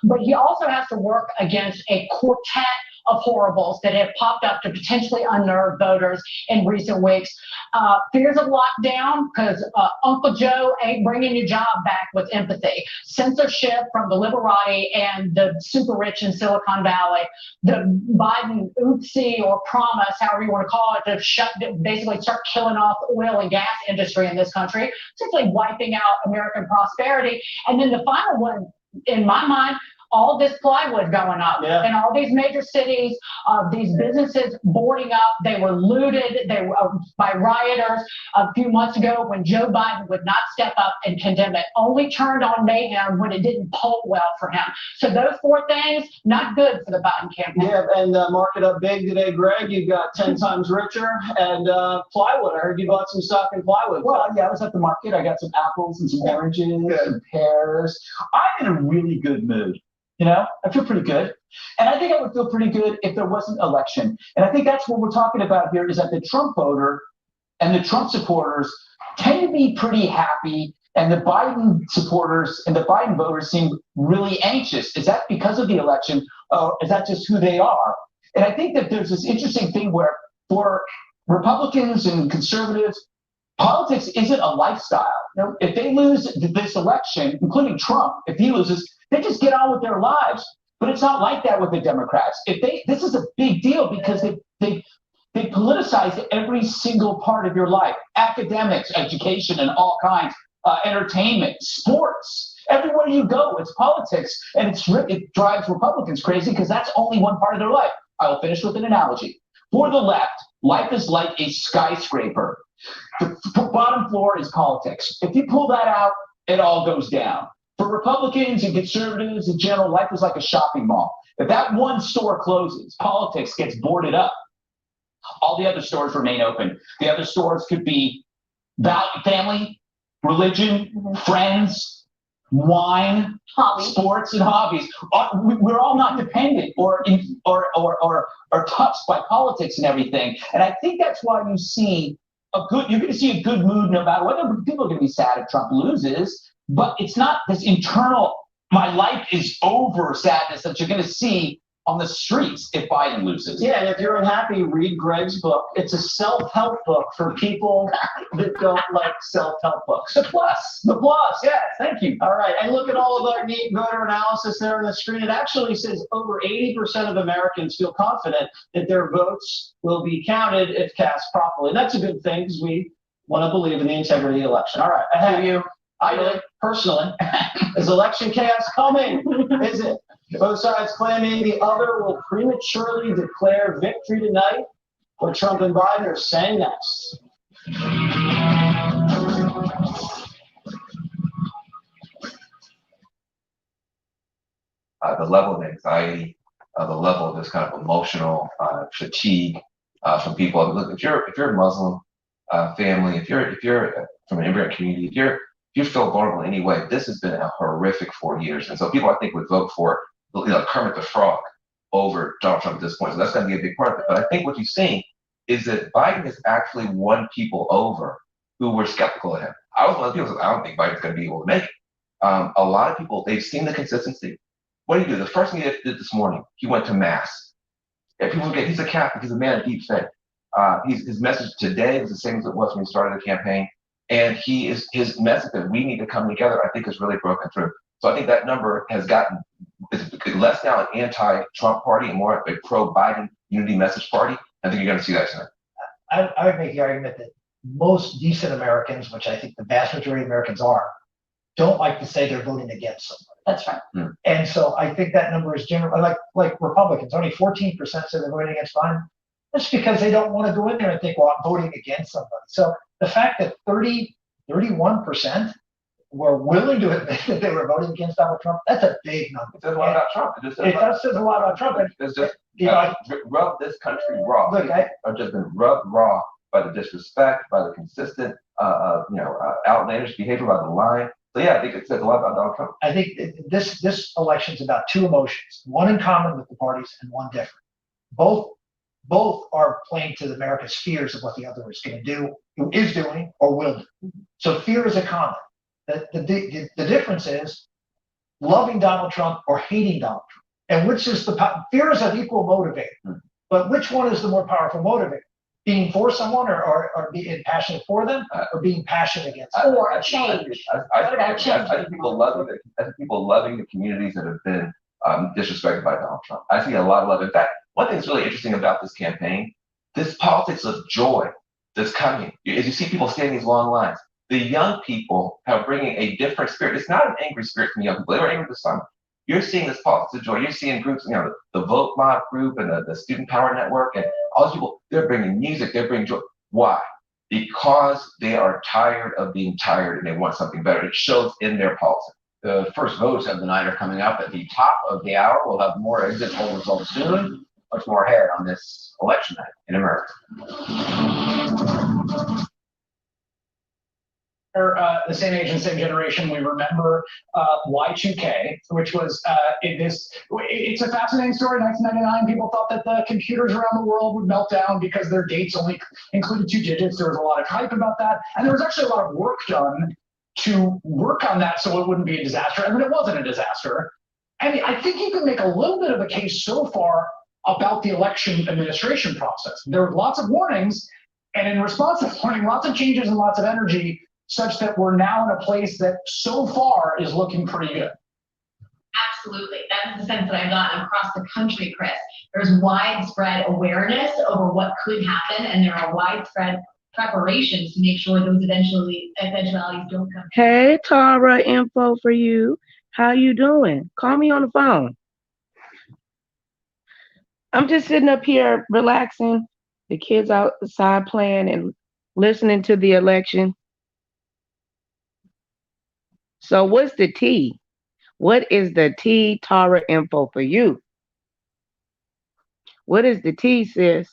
But he also has to work against a quartet of horribles that have popped up to potentially unnerve voters in recent weeks. Fears of lockdown, because Uncle Joe ain't bringing your job back with empathy. Censorship from the literati and the super rich in Silicon Valley. The Biden oopsie or promise, however you want to call it, to basically start killing off the oil and gas industry in this country, essentially wiping out American prosperity. And then the final one, in my mind, all this plywood going up in all these major cities, these businesses boarding up. They were looted by rioters a few months ago when Joe Biden would not step up and condemn it, only turned on mayhem when it didn't poll well for him. So those 4 things, not good for the Biden campaign. Yeah, and market up big today, Greg. You got 10 times richer and plywood. I heard you bought some stock in plywood. Well, yeah, I was at the market. I got some apples and some oranges and pears. I'm in a really good mood. You know, I feel pretty good. And I think I would feel pretty good if there wasn't election. And I think that's what we're talking about here, is that the Trump voter and the Trump supporters tend to be pretty happy, and the Biden supporters and the Biden voters seem really anxious. Is that because of the election, or is that just who they are? And I think that there's this interesting thing where for Republicans and conservatives, politics isn't a lifestyle. You know, if they lose this election, including Trump, if he loses, they just get on with their lives. But it's not like that with the Democrats. This is a big deal because They politicize every single part of your life: academics, education, and all kinds, entertainment, sports. Everywhere you go, it's politics, and it drives Republicans crazy because that's only one part of their life. I will finish with an analogy. For the left, life is like a skyscraper. The bottom floor is politics. If you pull that out, it all goes down. For Republicans and conservatives in general, life is like a shopping mall. If that one store closes, politics gets boarded up. All the other stores remain open. The other stores could be family, religion, friends, wine, sports, and hobbies. We're all not dependent or touched by politics and everything. And I think that's why you see you're going to see a good mood no matter whether people are going to be sad if Trump loses, but it's not this internal, my life is over sadness that you're going to see on the streets if Biden loses. Yeah, and if you're unhappy, read Greg's book. It's a self-help book for people that don't like self-help books. The plus, yeah, thank you. All right, and look at all of our neat voter analysis there on the screen. It actually says over 80% of Americans feel confident that their votes will be counted if cast properly. That's a good thing because we want to believe in the integrity of the election. All right, I have you. I think, personally, is election chaos coming? Is it? Both sides claiming the other will prematurely declare victory tonight. What Trump and Biden are saying next. The level of anxiety, the level of this kind of emotional fatigue from people. Look, if you're a Muslim family, if you're from an immigrant community, if you feel vulnerable in any way, this has been a horrific 4 years. And so people, I think, would vote for Kermit the Frog over Donald Trump at this point. So that's going to be a big part of it. But I think what you're seeing is that Biden has actually won people over who were skeptical of him. I was one of the people who said, I don't think Biden's going to be able to make it. A lot of people, they've seen the consistency. What do you do? The first thing he did this morning, he went to mass. And people forget, he's a Catholic, he's a man of deep faith. His message today is the same as it was when he started the campaign. And his message that we need to come together, I think, has really broken through. So I think that number has gotten less now an anti-Trump party and more a pro-Biden unity message party. I think you're going to see that tonight. I would make the argument that most decent Americans, which I think the vast majority of Americans are, don't like to say they're voting against somebody. That's right. And so I think that number is generally like Republicans. Only 14% say they're voting against Biden. That's because they don't want to go in there and think, well, I'm voting against somebody. So the fact that 31% were willing to admit that they were voting against Donald Trump, that's a big number. It says a lot about Trump. It does say a lot about Trump. It's just rub this country raw. Look, I've just been rubbed raw by the disrespect, by the consistent, outlandish behavior, by the lying. So yeah, I think it says a lot about Donald Trump. I think this election is about two emotions, one in common with the parties and one different. Both are playing to America's fears of what the other is going to do, who is doing, or will do. So fear is a common. The difference is loving Donald Trump or hating Donald Trump. And which is fear is an equal motivator. But which one is the more powerful motivator? Being for someone or being passionate for them or being passionate against them? Or a change. I think people loving the communities that have been disrespected by Donald Trump. I see a lot of love. In fact, one thing that's really interesting about this campaign, this politics of joy that's coming. As you see people standing these long lines, the young people are bringing a different spirit. It's not an angry spirit from young people. They were angry this summer. You're seeing this politics of joy. You're seeing groups, the Vote Mob group and the Student Power Network and all these people, they're bringing music, they're bringing joy. Why? Because they are tired of being tired and they want something better. It shows in their politics. The first votes of the night are coming up at the top of the hour. We'll have more exit poll results soon. Much more ahead on this election night in America. The same age and same generation, we remember Y2K, which was it's a fascinating story. 1999, people thought that the computers around the world would melt down because their dates only included 2 digits. There was a lot of hype about that. And there was actually a lot of work done to work on that so it wouldn't be a disaster. I mean, it wasn't a disaster. I mean, I think you can make a little bit of a case so far about the election administration process. There were lots of warnings, and in response to warning, lots of changes and lots of energy, such that we're now in a place that so far is looking pretty good. Absolutely. That's the sense that I got across the country, Chris. There's widespread awareness over what could happen, and there are widespread preparations to make sure those eventualities don't come. Hey, Tara, info for you. How you doing? Call me on the phone. I'm just sitting up here relaxing. The kids outside playing and listening to the election. So what's the T? What is the T, Tara, info for you? What is the T, sis?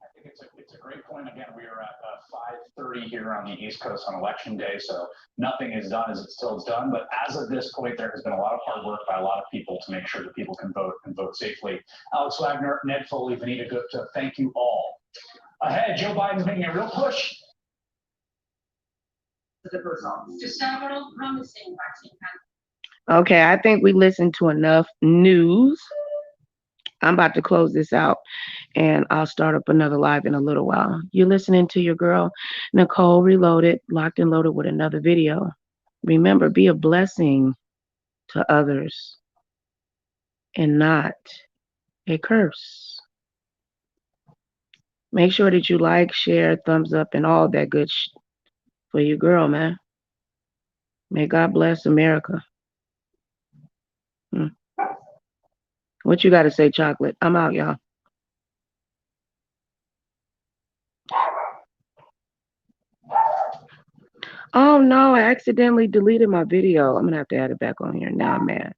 I think it's a great point. Again, we are at 5:30 here on the East Coast on Election Day, so nothing is done as it still is done. But as of this point, there has been a lot of hard work by a lot of people to make sure that people can vote and vote safely. Alex Wagner, Ned Foley, Vanita Gupta, thank you all. Ahead, Joe Biden's making a real push. The results. To several promising vaccine candidates. Okay, I think we listened to enough news. I'm about to close this out and I'll start up another live in a little while. You're listening to your girl, Nicole Reloaded, locked and loaded with another video. Remember, be a blessing to others and not a curse. Make sure that you like, share, thumbs up, and all that good for your girl, man. May God bless America. What you got to say, Chocolate? I'm out, y'all. Oh, no, I accidentally deleted my video. I'm going to have to add it back on here. Now I'm mad.